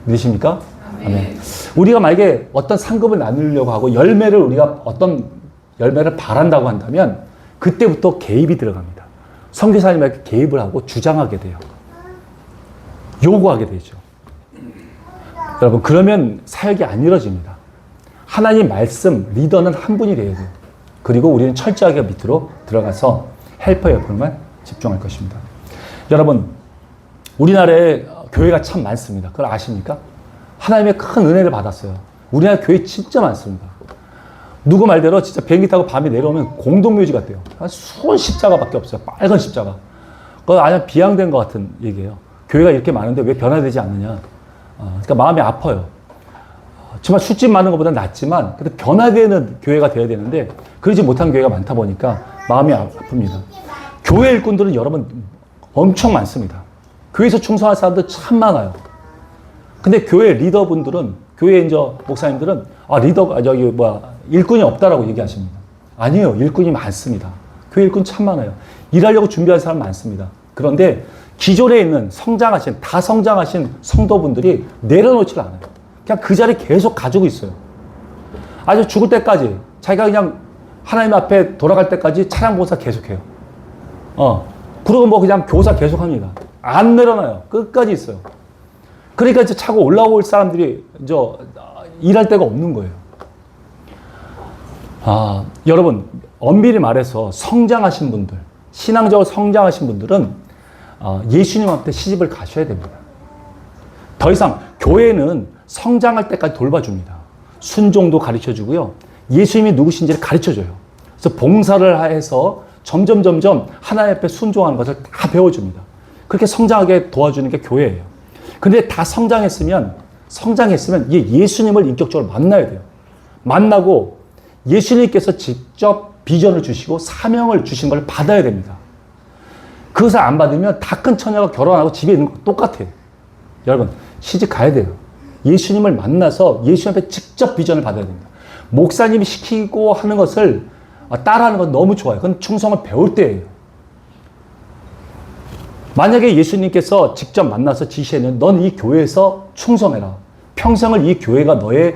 믿으십니까? 아멘. 우리가 만약에 어떤 상급을 나누려고 하고 열매를 우리가 어떤 열매를 바란다고 한다면 그때부터 개입이 들어갑니다. 선교사님에게 개입을 하고 주장하게 돼요. 요구하게 되죠. 여러분, 그러면 사역이 안 이루어집니다. 하나님 말씀 리더는 한 분이 돼야 돼요. 그리고 우리는 철저하게 밑으로 들어가서 헬퍼 옆으로만 집중할 것입니다. 여러분, 우리나라에 교회가 참 많습니다. 그걸 아십니까? 하나님의 큰 은혜를 받았어요. 우리나라 교회 진짜 많습니다. 누구 말대로 진짜 비행기 타고 밤에 내려오면 공동묘지 같대요. 한 수원 십자가밖에 없어요. 빨간 십자가. 그거 아주 비양된 것 같은 얘기예요. 교회가 이렇게 많은데 왜 변화되지 않느냐. 그러니까 마음이 아파요. 정말 숫집 많은 것보다 낫지만 그래도 변화되는 교회가 되어야 되는데 그러지 못한 교회가 많다 보니까 마음이 아픕니다. 교회 일꾼들은 여러분 엄청 많습니다. 교회에서 충성할 사람들 참 많아요. 근데 교회 리더분들은, 교회 이제 목사님들은 리더가 일꾼이 없다라고 얘기하십니다. 아니에요. 일꾼이 많습니다. 교회 일꾼 참 많아요. 일하려고 준비한 사람 많습니다. 그런데 기존에 있는 다 성장하신 성도분들이 내려놓질 않아요. 그냥 그 자리 계속 가지고 있어요. 아주 죽을 때까지 자기가 그냥 하나님 앞에 돌아갈 때까지 찬양 봉사 계속해요. 그리고 그냥 교사 계속합니다. 안 내려놔요. 끝까지 있어요. 그러니까 이제 차고 올라올 사람들이 일할 데가 없는 거예요. 여러분, 엄밀히 말해서 성장하신 분들, 신앙적으로 성장하신 분들은 예수님한테 시집을 가셔야 됩니다. 더 이상 교회는 성장할 때까지 돌봐줍니다. 순종도 가르쳐주고요. 예수님이 누구신지를 가르쳐줘요. 그래서 봉사를 해서 점점 하나님 앞에 순종하는 것을 다 배워줍니다. 그렇게 성장하게 도와주는 게 교회예요. 근데 다 성장했으면 예수님을 인격적으로 만나야 돼요. 만나고 예수님께서 직접 비전을 주시고 사명을 주신 걸 받아야 됩니다. 그것을 안 받으면 다 큰 처녀가 결혼하고 집에 있는 거 똑같아요. 여러분, 시집 가야 돼요. 예수님을 만나서 예수님 앞에 직접 비전을 받아야 됩니다. 목사님이 시키고 하는 것을 따라하는 건 너무 좋아요. 그건 충성을 배울 때예요. 만약에 예수님께서 직접 만나서 지시하면 넌 이 교회에서 충성해라. 평생을 이 교회가 너의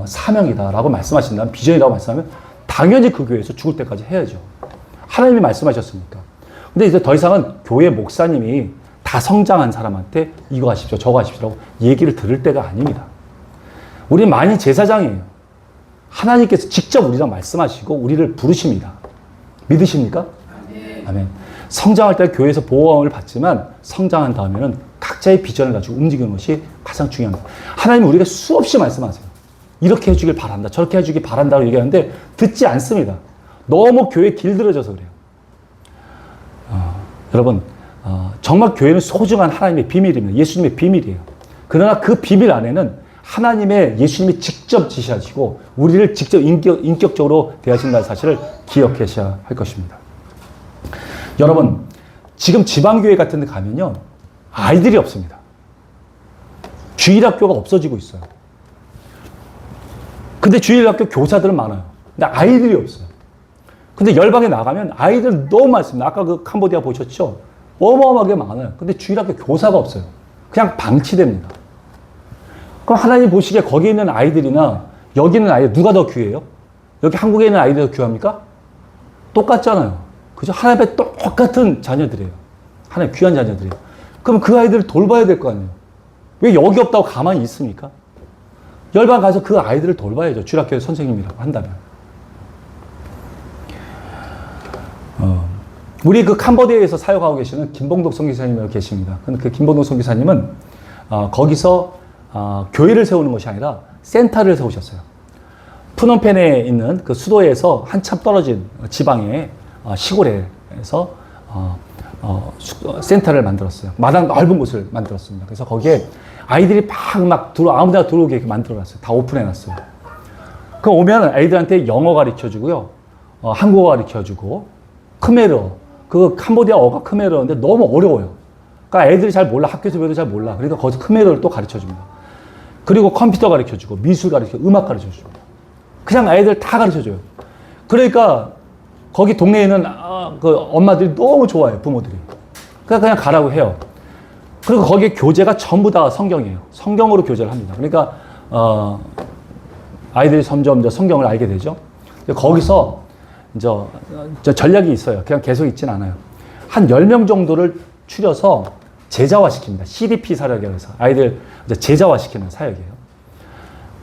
사명이다 라고 말씀하신다면, 비전이라고 말씀하면 당연히 그 교회에서 죽을 때까지 해야죠. 하나님이 말씀하셨으니까. 근데 이제 더 이상은 교회 목사님이 다 성장한 사람한테 이거 하십시오, 저거 하십시오라고 얘기를 들을 때가 아닙니다. 우리 많이 제사장이에요. 하나님께서 직접 우리랑 말씀하시고 우리를 부르십니다. 믿으십니까? 아멘. 성장할 때 교회에서 보호함을 받지만 성장한 다음에는 각자의 비전을 가지고 움직이는 것이 가장 중요합니다. 하나님은 우리가 수없이 말씀하세요. 이렇게 해주길 바란다, 저렇게 해주길 바란다고 얘기하는데 듣지 않습니다. 너무 교회에 길들여져서 그래요. 여러분, 정말 교회는 소중한 하나님의 비밀입니다. 예수님의 비밀이에요. 그러나 그 비밀 안에는 하나님의 예수님이 직접 지시하시고 우리를 직접 인격적으로 대하신다는 사실을 기억하셔야 할 것입니다. 여러분, 지금 지방교회 같은 데 가면요, 아이들이 없습니다. 주일학교가 없어지고 있어요. 근데 주일학교 교사들은 많아요. 근데 아이들이 없어요. 근데 열방에 나가면 아이들 너무 많습니다. 아까 그 캄보디아 보셨죠? 어마어마하게 많아요. 근데 주일학교 교사가 없어요. 그냥 방치됩니다. 그럼 하나님 보시기에 거기 있는 아이들이나 여기 있는 아이들 누가 더 귀해요? 여기 한국에 있는 아이들이 더 귀합니까? 똑같잖아요. 그죠? 하나님 앞에 똑같은 자녀들이에요. 하나님 귀한 자녀들이에요. 그럼 그 아이들을 돌봐야 될 거 아니에요. 왜 여기 없다고 가만히 있습니까? 열방 가서 그 아이들을 돌봐야죠. 주일학교 선생님이라고 한다면. 우리 그 캄보디아에서 사역하고 계시는 김봉독 선교사님이 계십니다. 근데 그 김봉독 선교사님은 거기서 교회를 세우는 것이 아니라 센터를 세우셨어요. 푸놈펜에 있는 그 수도에서 한참 떨어진 지방의 시골에서 센터를 만들었어요. 마당 넓은 곳을 만들었습니다. 그래서 거기에 아이들이 막 아무데나 들어오게 만들어놨어요. 다 오픈해놨어요. 그럼 오면 아이들한테 영어 가르쳐주고요, 한국어 가르쳐주고, 크메르어, 그 캄보디아 어가 크메르어인데 너무 어려워요. 그러니까 애들이 잘 몰라. 학교에서 배워도 잘 몰라. 그러니까 거기서 크메르어를 또 가르쳐줍니다. 그리고 컴퓨터 가르쳐주고, 미술 가르쳐주고, 음악 가르쳐주고. 그냥 아이들 다 가르쳐줘요. 그러니까 거기 동네에 있는 그 엄마들이 너무 좋아해요, 부모들이. 그러니까 그냥 가라고 해요. 그리고 거기에 교재가 전부 다 성경이에요. 성경으로 교재를 합니다. 그러니까 아이들이 점점 성경을 알게 되죠. 거기서 전략이 있어요. 그냥 계속 있진 않아요. 한 10명 정도를 추려서 제자화시킵니다. CDP 사역이라고 해서 아이들 제자화시키는 사역이에요.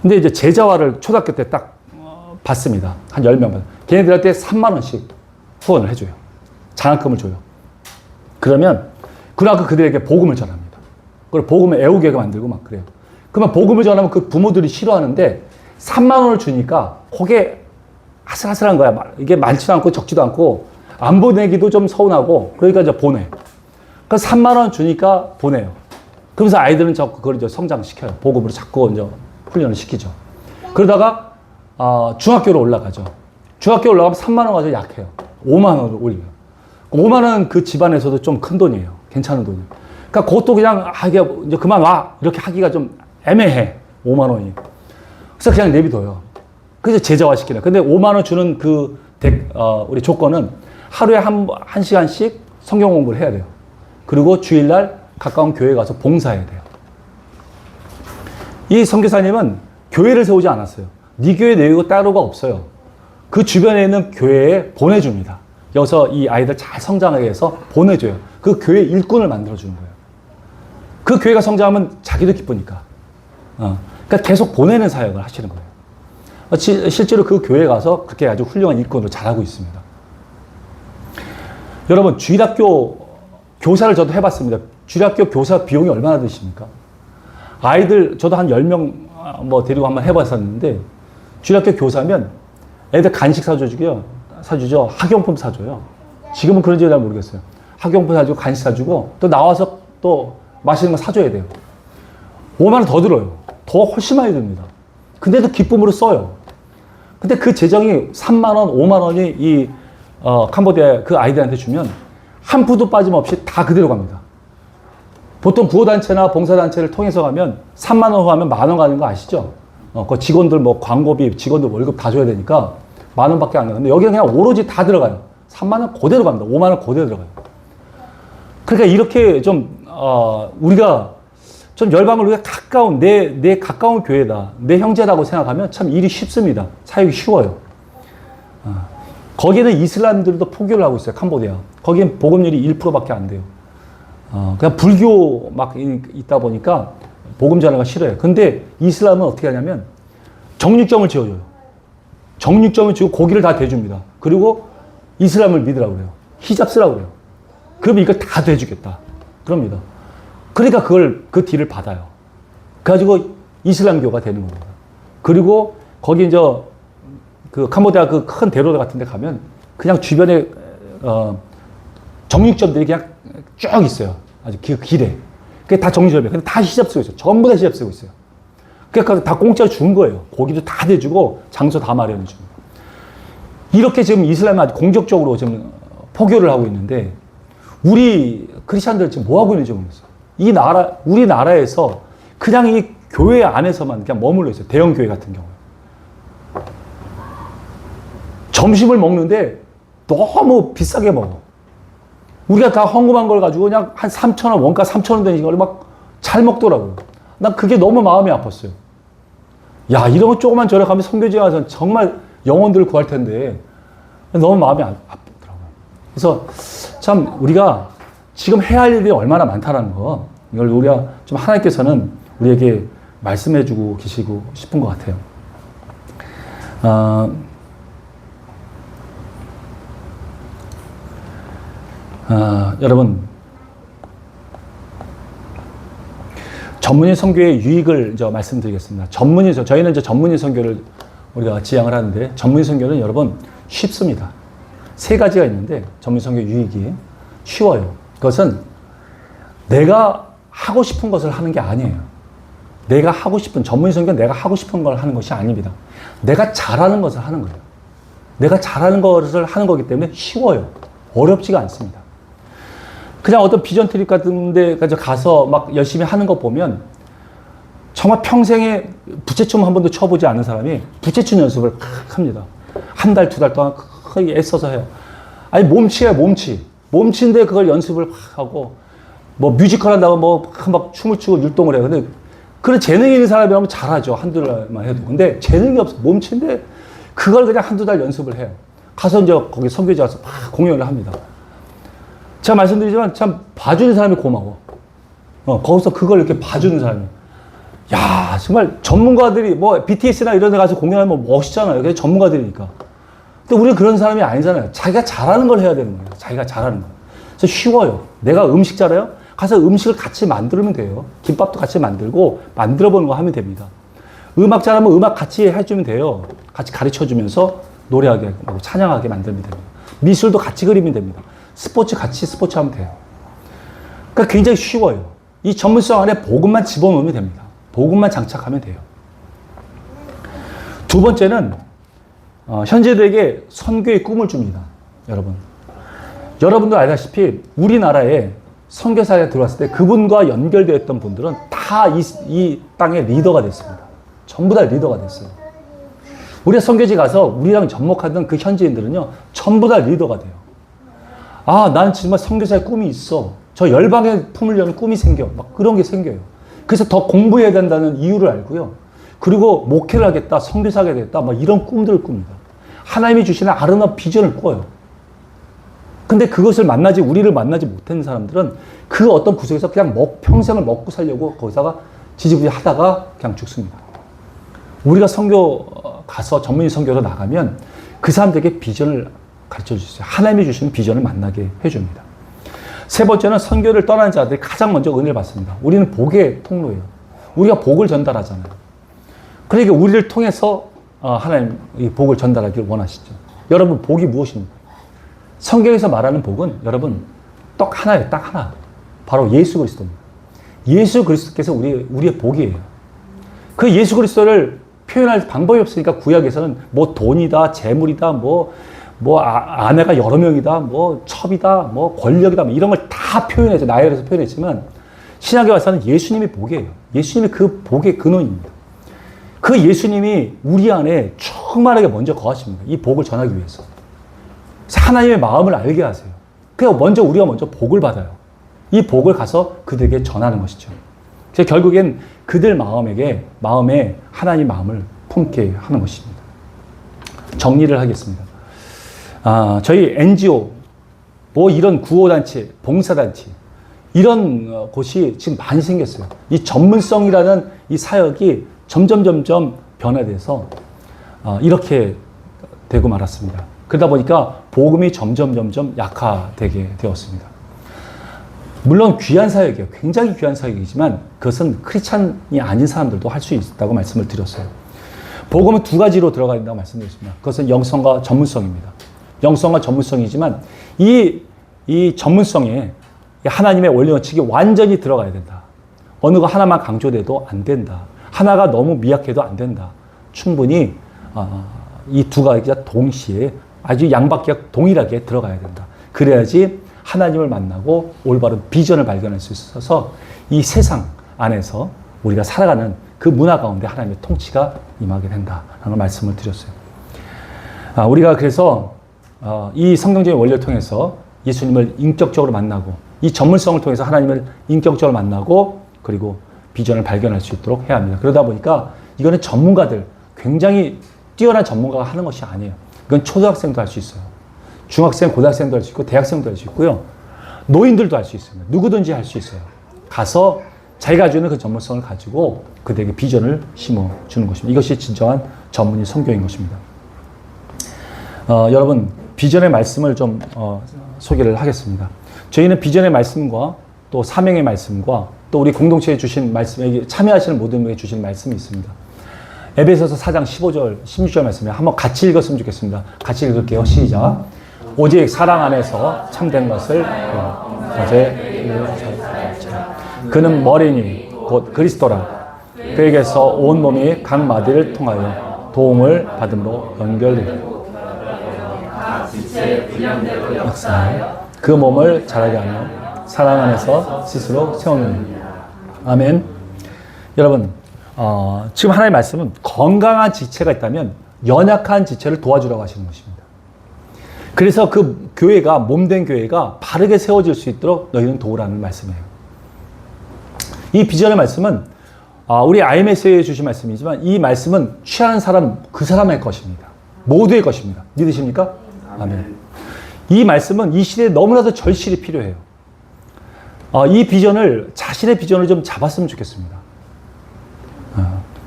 근데 이제 제자화를 초등학교 때 딱 받습니다. 한 10명. 걔네들한테 3만 원씩 후원을 해줘요. 장학금을 줘요. 그러면 그들에게 복음을 전합니다. 그걸 복음을 애우게 만들고 막 그래요. 그러면 복음을 전하면 그 부모들이 싫어하는데 3만 원을 주니까 그게 아슬아슬한 거야. 이게 많지도 않고 적지도 않고 안 보내기도 좀 서운하고, 그러니까 이제 보내. 그래서 3만 원 주니까 보내요. 그러면서 아이들은 그걸 이제 성장시켜요. 복음으로 자꾸 이제 훈련을 시키죠. 그러다가 중학교로 올라가죠. 중학교 올라가면 3만 원 가지고 약해요. 5만 원을 올려요. 5만 원은 그 집안에서도 좀 큰 돈이에요. 괜찮은 돈이에요. 그러니까 그것도 그냥 이제 그만 와 이렇게 하기가 좀 애매해. 5만 원이. 그래서 그냥 내비둬요. 그래서 제자화시키는. 근데 5만 원 주는 우리 조건은 하루에 한 시간씩 성경 공부를 해야 돼요. 그리고 주일날 가까운 교회에 가서 봉사해야 돼요. 이 선교사님은 교회를 세우지 않았어요. 네 교회 내 교회 따로가 없어요. 그 주변에 있는 교회에 보내줍니다. 여기서 이 아이들 잘 성장하게 해서 보내줘요. 그 교회 일꾼을 만들어주는 거예요. 그 교회가 성장하면 자기도 기쁘니까. 그러니까 계속 보내는 사역을 하시는 거예요. 실제로 그 교회에 가서 그렇게 아주 훌륭한 일꾼으로 잘하고 있습니다. 여러분, 주일학교 교사를 저도 해봤습니다. 주일학교 교사 비용이 얼마나 드십니까? 아이들, 저도 한 10명 뭐 데리고 한번 해봤었는데, 주일학교 교사면 애들 간식 사주고요. 사주죠. 학용품 사줘요. 지금은 그런지 잘 모르겠어요. 학용품 사주고 간식 사주고, 또 나와서 또 맛있는 거 사줘야 돼요. 5만 원 더 들어요. 더 훨씬 많이 듭니다. 근데도 기쁨으로 써요. 근데 그 재정이 3만 원, 5만 원이 이 캄보디아 그 아이들한테 주면 한 푸도 빠짐없이 다 그대로 갑니다. 보통 구호단체나 봉사단체를 통해서 가면 3만 원 하면 1만 원 가는 거 아시죠? 그 직원들 뭐 광고비, 직원들 월급 다 줘야 되니까 1만 원밖에 안 나가는데 여기는 그냥 오로지 다 들어가요. 3만 원 그대로 갑니다. 5만 원 그대로 들어가요. 그러니까 이렇게 좀 우리가 좀 열방을 우리가 가까운 내 가까운 교회다, 내 형제라고 생각하면 참 일이 쉽습니다. 사역이 쉬워요. 거기는 이슬람들도 포교를 하고 있어요. 캄보디아. 거기는 복음률이 1%밖에 안 돼요. 그냥 불교 막 있다 보니까 복음 전하기가 싫어요. 근데 이슬람은 어떻게 하냐면 정육점을 지어줘요. 정육점을 지고 고기를 다 대줍니다. 그리고 이슬람을 믿으라고 그래요. 히잡 쓰라고 그래요. 그러면 이걸 다 대주겠다. 그럽니다. 그러니까 그 딜을 받아요. 그래가지고 이슬람교가 되는 겁니다. 그리고 거기 이제 그 캄보디아 그 큰 대로드 같은 데 가면 그냥 주변에 정육점들이 그냥 쭉 있어요. 아주 그 길에. 그게 다 정육점이에요. 근데 다 히잡 쓰고 있어요. 전부 다 히잡 쓰고 있어요. 그러니까 다 공짜로 준 거예요. 고기도 다 대주고 장소 다 마련해 줍니다. 이렇게 지금 이슬람이 아주 공격적으로 지금 포교를 하고 있는데 우리 크리스천들 지금 뭐 하고 있는지 모르겠어요. 우리나라에서 그냥 이 교회 안에서만 그냥 머물러 있어요. 대형 교회 같은 경우에. 점심을 먹는데 너무 비싸게 먹어. 우리가 다 헌금한 걸 가지고 그냥 한 3,000원, 원가 3,000원 되는 걸 막 잘 먹더라고요. 난 그게 너무 마음이 아팠어요. 야, 이런 거 조금만 절약하면 선교지에 가서 정말 영혼들을 구할 텐데 너무 마음이 아프더라고요. 그래서 참 우리가 지금 해야 할 일이 얼마나 많다는 거, 이걸 우리가 좀 하나님께서는 우리에게 말씀해 주고 계시고 싶은 것 같아요. 여러분, 전문인 선교의 유익을 이제 말씀드리겠습니다. 저희는 이제 전문인 선교를 우리가 지향을 하는데, 전문인 선교는 여러분 쉽습니다. 3가지가 있는데, 전문인 선교 유익이 쉬워요. 그것은 내가 하고 싶은 것을 하는 게 아니에요. 전문인 선교는 내가 하고 싶은 걸 하는 것이 아닙니다. 내가 잘하는 것을 하는 거예요. 내가 잘하는 것을 하는 거기 때문에 쉬워요. 어렵지가 않습니다. 그냥 어떤 비전 트립 같은 데 가서 막 열심히 하는 거 보면 정말 평생에 부채춤 한 번도 쳐보지 않은 사람이 부채춤 연습을 합니다. 한 달, 2달 동안 크게 애써서 해요. 아니, 몸치예요, 몸치. 몸치인데 그걸 연습을 하고, 뭐 뮤지컬 한다고 막 춤을 추고 율동을 해요. 근데 그런 재능이 있는 사람이라면 잘하죠. 한두 달만 해도. 근데 재능이 없어. 몸치인데 그걸 그냥 한두 달 연습을 해요. 가서 이제 거기 선교지 와서 막 공연을 합니다. 제가 말씀드리지만 참 봐주는 사람이 고마워. 거기서 그걸 이렇게 봐주는 사람이. 야, 정말 전문가들이 뭐 BTS나 이런 데 가서 공연하면 멋있잖아요. 그게 전문가들이니까. 근데 우리는 그런 사람이 아니잖아요. 자기가 잘하는 걸 해야 되는 거예요. 자기가 잘하는 거. 그래서 쉬워요. 내가 음식 잘해요? 가서 음식을 같이 만들면 돼요. 김밥도 같이 만들고 만들어 보는 거 하면 됩니다. 음악 잘하면 음악 같이 해주면 돼요. 같이 가르쳐 주면서 노래하게, 찬양하게 만들면 됩니다. 미술도 같이 그리면 됩니다. 스포츠 하면 돼요. 그러니까 굉장히 쉬워요. 이 전문성 안에 복음만 집어넣으면 됩니다. 복음만 장착하면 돼요. 두 번째는 현재들에게 선교의 꿈을 줍니다. 여러분도 알다시피 우리나라에 선교사에 들어왔을 때 그분과 연결되었던 분들은 다 이 땅의 리더가 됐습니다. 전부 다 리더가 됐어요. 우리가 선교지 가서 우리랑 접목하던 그 현지인들은요, 전부 다 리더가 돼요. 아, 나는 정말 선교사의 꿈이 있어. 저 열방에 품으려는 꿈이 생겨. 막 그런 게 생겨요. 그래서 더 공부해야 된다는 이유를 알고요. 그리고 목회를 하겠다, 선교사가 되겠다, 막 이런 꿈들을 꿉니다. 하나님이 주시는 아름다운 비전을 꿔요. 근데 그것을 우리를 만나지 못한 사람들은 그 어떤 구석에서 그냥 평생을 먹고 살려고 거기다가 지지부지 하다가 그냥 죽습니다. 우리가 선교 가서 전문의 선교로 나가면 그 사람들에게 비전을 가르쳐 주세요. 하나님이 주시는 비전을 만나게 해줍니다. 세 번째는 선교를 떠난 자들이 가장 먼저 은혜를 받습니다. 우리는 복의 통로예요. 우리가 복을 전달하잖아요. 그러니까 우리를 통해서 하나님 이 복을 전달하기를 원하시죠. 여러분, 복이 무엇입니까? 성경에서 말하는 복은 여러분 딱 하나예요. 딱 하나. 바로 예수 그리스도입니다. 예수 그리스도께서 우리의 복이에요. 그 예수 그리스도를 표현할 방법이 없으니까 구약에서는 뭐 돈이다, 재물이다, 아내가 여러 명이다, 첩이다, 권력이다, 이런 걸 다 표현해서 나열해서 표현했지만 신약에 와서는 예수님이 복이에요. 예수님이 그 복의 근원입니다. 그 예수님이 우리 안에 충만하게 먼저 거하십니다. 이 복을 전하기 위해서. 하나님의 마음을 알게 하세요. 그래서 우리가 먼저 복을 받아요. 이 복을 가서 그들에게 전하는 것이죠. 그래서 결국엔 그들 마음에 하나님 마음을 품게 하는 것입니다. 정리를 하겠습니다. 저희 NGO, 이런 구호단체, 봉사단체, 이런 곳이 지금 많이 생겼어요. 이 전문성이라는 이 사역이 점점 변화돼서 이렇게 되고 말았습니다. 그러다 보니까 복음이 점점 약화되게 되었습니다. 물론 귀한 사역이에요. 굉장히 귀한 사역이지만 그것은 크리스찬이 아닌 사람들도 할 수 있다고 말씀을 드렸어요. 복음은 두 가지로 들어가 있다고 말씀드렸습니다. 그것은 영성과 전문성입니다. 영성과 전문성이지만 이 전문성에 하나님의 원리 원칙이 완전히 들어가야 된다. 어느 거 하나만 강조돼도 안 된다. 하나가 너무 미약해도 안 된다. 충분히 이 두 가지가 동시에 아주 양밖에 동일하게 들어가야 된다. 그래야지 하나님을 만나고 올바른 비전을 발견할 수 있어서 이 세상 안에서 우리가 살아가는 그 문화 가운데 하나님의 통치가 임하게 된다라는 말씀을 드렸어요. 우리가 그래서 이 성경적인 원리를 통해서 예수님을 인격적으로 만나고 이 전문성을 통해서 하나님을 인격적으로 만나고 그리고 비전을 발견할 수 있도록 해야 합니다. 그러다 보니까 이거는 전문가들, 굉장히 뛰어난 전문가가 하는 것이 아니에요. 이건 초등학생도 할 수 있어요. 중학생, 고등학생도 할 수 있고 대학생도 할 수 있고요. 노인들도 할 수 있습니다. 누구든지 할 수 있어요. 가서 자기가 주는 그 전문성을 가지고 그들에게 비전을 심어주는 것입니다. 이것이 진정한 전문의 선교인 것입니다. 여러분, 비전의 말씀을 좀 소개를 하겠습니다. 저희는 비전의 말씀과 또 사명의 말씀과 또 우리 공동체에 주신 말씀에 참여하시는 모든 분에게 주신 말씀이 있습니다. 에베소서 4장 15절, 16절 말씀에 한번 같이 읽었으면 좋겠습니다. 같이 읽을게요. 시작. 오직 사랑 안에서 참된 것을 어제 그는 머리니 곧 그리스도라. 그에게서 온 몸이 각 마디를 통하여 도움을 받음으로 연결되고 그 몸을 자라게 하며 사랑 안에서 스스로 세우는. 아멘. 여러분, 지금 하나님의 말씀은 건강한 지체가 있다면 연약한 지체를 도와주라고 하시는 것입니다. 그래서 그 교회가, 몸된 교회가 바르게 세워질 수 있도록 너희는 도우라는 말씀이에요. 이 비전의 말씀은 우리 IMS에 주신 말씀이지만 이 말씀은 취하는 사람, 그 사람의 것입니다. 모두의 것입니다. 믿으십니까? 아멘. 이 말씀은 이 시대에 너무나도 절실히 필요해요. 자신의 비전을 좀 잡았으면 좋겠습니다.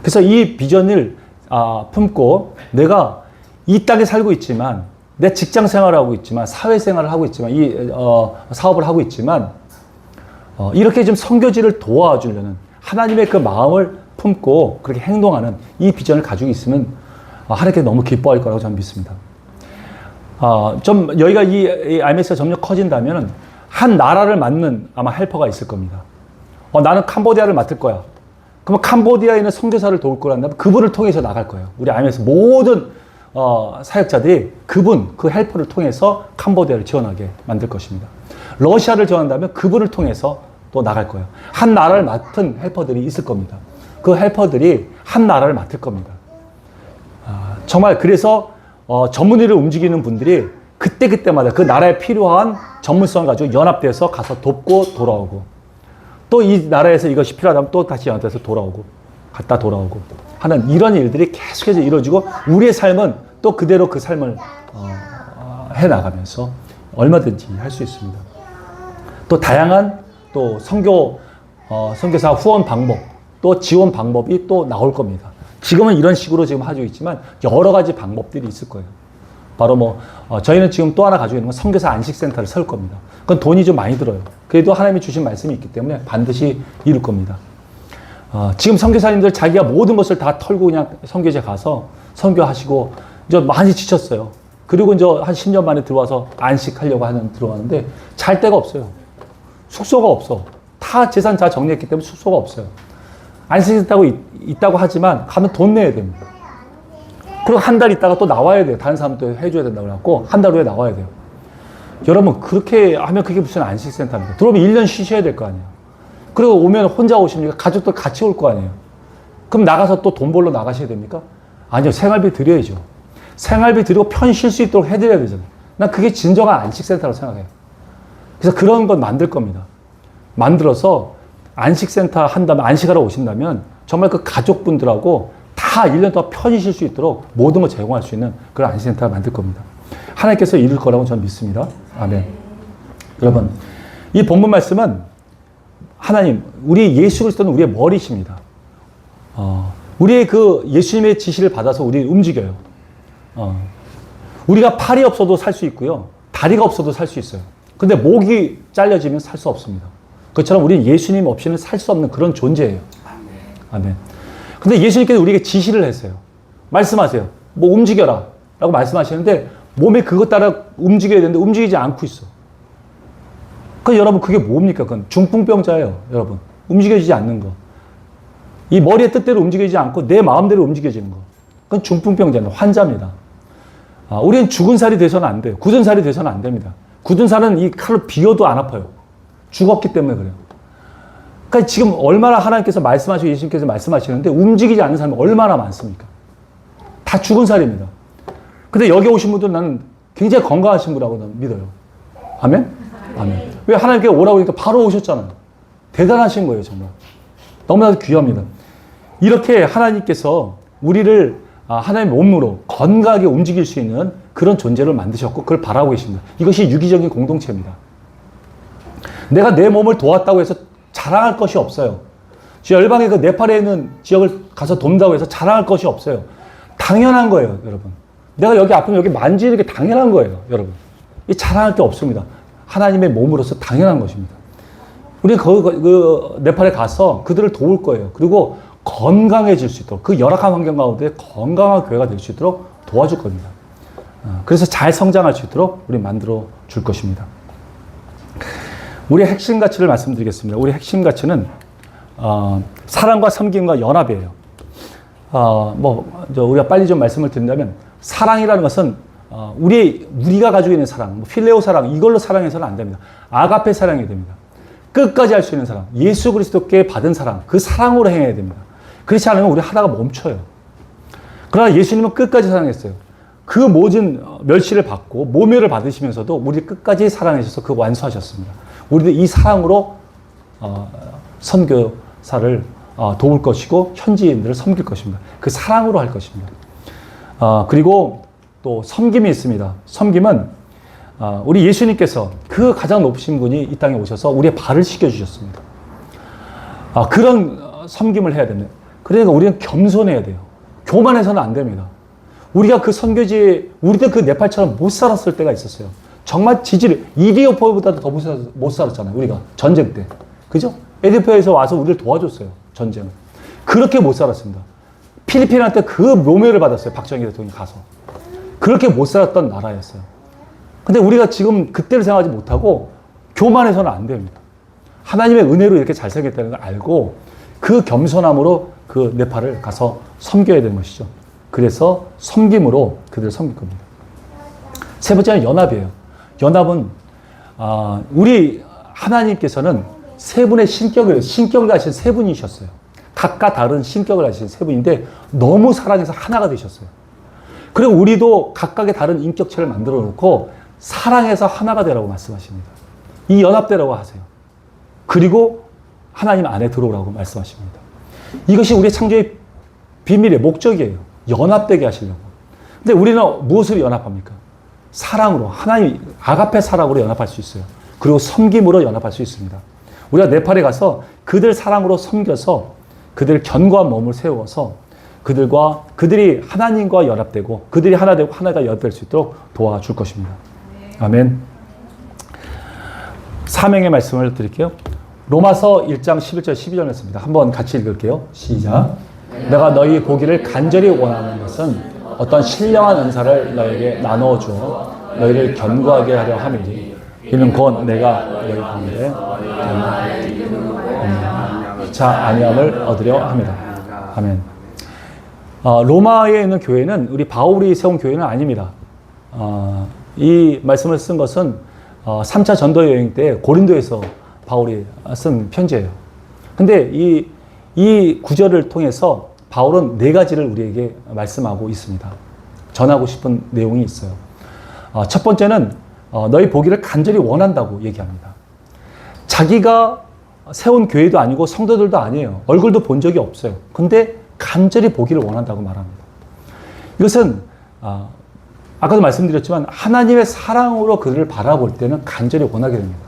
그래서 이 비전을 품고 내가 이 땅에 살고 있지만, 내 직장 생활을 하고 있지만, 사회 생활을 하고 있지만, 사업을 하고 있지만, 이렇게 좀 선교지를 도와주려는 하나님의 그 마음을 품고 그렇게 행동하는 이 비전을 가지고 있으면 하나님께 너무 기뻐할 거라고 저는 믿습니다. 여기가 이 IMS가 점점 커진다면 한 나라를 맡는 아마 헬퍼가 있을 겁니다. 나는 캄보디아를 맡을 거야. 그러면 캄보디아에 있는 선교사를 도울 거란다면 그분을 통해서 나갈 거예요. 우리 IMS 모든 사역자들이 그 헬퍼를 통해서 캄보디아를 지원하게 만들 것입니다. 러시아를 지원한다면 그분을 통해서 또 나갈 거예요. 한 나라를 맡은 헬퍼들이 있을 겁니다. 그 헬퍼들이 한 나라를 맡을 겁니다. 정말 그래서 전문의를 움직이는 분들이 그때마다 그 나라에 필요한 전문성을 가지고 연합돼서 가서 돕고 돌아오고, 또 이 나라에서 이것이 필요하다면 또 다시 연합돼서 갔다 돌아오고 하는 이런 일들이 계속해서 이루어지고, 우리의 삶은 또 그대로 그 삶을 해나가면서 얼마든지 할 수 있습니다. 또 다양한 또 선교사 후원 방법, 또 지원 방법이 또 나올 겁니다. 지금은 이런 식으로 지금 하고 있지만 여러 가지 방법들이 있을 거예요. 바로 저희는 지금 또 하나 가지고 있는 건 선교사 안식센터를 설 겁니다. 그건 돈이 좀 많이 들어요. 그래도 하나님이 주신 말씀이 있기 때문에 반드시 이룰 겁니다. 지금 선교사님들 자기가 모든 것을 다 털고 그냥 선교제 가서 선교하시고 이제 많이 지쳤어요. 그리고 이제 한 10년 만에 들어와서 안식하려고 들어왔는데 잘 데가 없어요. 숙소가 없어. 다 재산 다 정리했기 때문에 숙소가 없어요. 안식했다고 있다고 하지만 가면 돈 내야 됩니다. 그리고 한 달 있다가 또 나와야 돼요. 다른 사람도 해줘야 된다고 그래갖고 한 달 후에 나와야 돼요. 여러분 그렇게 하면 그게 무슨 안식센터입니까? 들어오면 1년 쉬셔야 될 거 아니에요. 그리고 오면 혼자 오십니까? 가족들 같이 올 거 아니에요. 그럼 나가서 또 돈 벌러 나가셔야 됩니까? 아니요. 생활비 드려야죠. 생활비 드리고 편히 쉴 수 있도록 해드려야 되잖아요. 난 그게 진정한 안식센터라고 생각해요. 그래서 그런 건 만들 겁니다. 만들어서 안식센터 한다면, 안식하러 오신다면 정말 그 가족분들하고 다 1년 동안 편히 쉴 수 있도록 모든 걸 제공할 수 있는 그런 안식센터를 만들 겁니다. 하나님께서 이룰 거라고 저는 믿습니다. 아멘. 여러분, 이 본문 말씀은 하나님, 우리 예수 그리스도는 우리의 머리십니다. 우리의 그 예수님의 지시를 받아서 우리를 움직여요. 우리가 팔이 없어도 살 수 있고요. 다리가 없어도 살 수 있어요. 근데 목이 잘려지면 살 수 없습니다. 그것처럼 우리는 예수님 없이는 살 수 없는 그런 존재예요. 아멘. 근데 예수님께서 우리에게 지시를 했어요. 말씀하세요. 뭐 움직여라. 라고 말씀하시는데 몸에 그것 따라 움직여야 되는데 움직이지 않고 있어. 여러분 그게 뭡니까? 그건 중풍병자예요. 여러분. 움직여지지 않는 거. 이 머리의 뜻대로 움직이지 않고 내 마음대로 움직여지는 거. 그건 중풍병자입니다. 환자입니다. 우리는 죽은 살이 돼서는 안 돼요. 굳은 살이 돼서는 안 됩니다. 굳은 살은 이 칼로 비워도 안 아파요. 죽었기 때문에 그래요. 그러니까 지금 얼마나 하나님께서 말씀하시고 예수님께서 말씀하시는데 움직이지 않는 사람이 얼마나 많습니까? 다 죽은 살입니다. 근데 여기 오신 분들은 나는 굉장히 건강하신 분이라고 믿어요. 아멘? 아멘. 왜 하나님께 오라고 하니까 바로 오셨잖아요. 대단하신 거예요, 정말. 너무나도 귀합니다. 이렇게 하나님께서 우리를 하나님의 몸으로 건강하게 움직일 수 있는 그런 존재를 만드셨고 그걸 바라고 계십니다. 이것이 유기적인 공동체입니다. 내가 내 몸을 도왔다고 해서 자랑할 것이 없어요. 열방의 그 네팔에 있는 지역을 가서 돕는다고 해서 자랑할 것이 없어요. 당연한 거예요, 여러분. 내가 여기 아프면 여기 만지는 게 당연한 거예요, 여러분. 이 자랑할 게 없습니다. 하나님의 몸으로서 당연한 것입니다. 우리 네팔에 가서 그들을 도울 거예요. 그리고 건강해질 수 있도록 그 열악한 환경 가운데 건강한 교회가 될 수 있도록 도와줄 겁니다. 그래서 잘 성장할 수 있도록 우리 만들어 줄 것입니다. 우리의 핵심 가치를 말씀드리겠습니다. 우리의 핵심 가치는 사랑과 섬김과 연합이에요. 우리가 빨리 좀 말씀을 드린다면 사랑이라는 것은 우리가 가지고 있는 사랑, 필레오 사랑 이걸로 사랑해서는 안 됩니다. 아가페 사랑이 됩니다. 끝까지 할 수 있는 사랑, 예수 그리스도께 받은 사랑, 그 사랑으로 행해야 됩니다. 그렇지 않으면 우리 하다가 멈춰요. 그러나 예수님은 끝까지 사랑했어요. 그 모든 멸시를 받고 모멸을 받으시면서도 우리를 끝까지 사랑하셔서 그 완수하셨습니다. 우리도 이 사랑으로 선교사를 도울 것이고 현지인들을 섬길 것입니다. 그 사랑으로 할 것입니다. 그리고 또 섬김이 있습니다. 섬김은 우리 예수님께서 그 가장 높으신 분이 이 땅에 오셔서 우리의 발을 씻겨주셨습니다. 그런 섬김을 해야 됩니다. 그러니까 우리는 겸손해야 돼요. 교만해서는 안 됩니다. 우리가 그 선교지에 우리도 그 네팔처럼 못 살았을 때가 있었어요. 정말 이디오피아보다도 더 못 살았잖아요. 우리가 전쟁 때. 그죠? 에디오피아에서 와서 우리를 도와줬어요. 전쟁을. 그렇게 못 살았습니다. 필리핀한테 그 묘멸을 받았어요. 박정희 대통령이 가서. 그렇게 못 살았던 나라였어요. 근데 우리가 지금 그때를 생각하지 못하고 교만해서는 안 됩니다. 하나님의 은혜로 이렇게 잘생겼다는 걸 알고 그 겸손함으로 그 네팔을 가서 섬겨야 되는 것이죠. 그래서 섬김으로 그들을 섬길 겁니다. 세 번째는 연합이에요. 연합은 우리 하나님께서는 세 분의 신격을 가진 세 분이셨어요. 각각 다른 신격을 가진 세 분인데 너무 사랑해서 하나가 되셨어요. 그리고 우리도 각각의 다른 인격체를 만들어 놓고 사랑해서 하나가 되라고 말씀하십니다. 이 연합되라고 하세요. 그리고 하나님 안에 들어오라고 말씀하십니다. 이것이 우리의 창조의 비밀의 목적이에요. 연합되게 하시려고. 근데 우리는 무엇으로 연합합니까? 사랑으로, 하나님 아가페 사랑으로 연합할 수 있어요. 그리고 섬김으로 연합할 수 있습니다. 우리가 네팔에 가서 그들 사랑으로 섬겨서 그들 견고한 몸을 세워서 그들이 하나님과 연합되고 그들이 하나 되고 하나가 연합될 수 있도록 도와줄 것입니다. 아멘. 사명의 말씀을 드릴게요. 로마서 1장 11절 12절 말씀입니다. 한번 같이 읽을게요. 시작. 내가 너희 보기를 간절히 원하는 것은 어떤 신령한 은사를 너에게 나누어 주어 너희를 견고하게 하려 함이니 이는 곧 내가 너희 가운데 자 아니함을 얻으려 함이다. 아멘. 로마에 있는 교회는 우리 바울이 세운 교회는 아닙니다. 이 말씀을 쓴 것은 3차 전도 여행 때 고린도에서 바울이 쓴 편지예요. 근데 이 구절을 통해서 바울은 네 가지를 우리에게 말씀하고 있습니다. 전하고 싶은 내용이 있어요. 첫 번째는 너희 보기를 간절히 원한다고 얘기합니다. 자기가 세운 교회도 아니고 성도들도 아니에요. 얼굴도 본 적이 없어요. 근데 간절히 보기를 원한다고 말합니다. 이것은 아까도 말씀드렸지만 하나님의 사랑으로 그들을 바라볼 때는 간절히 원하게 됩니다.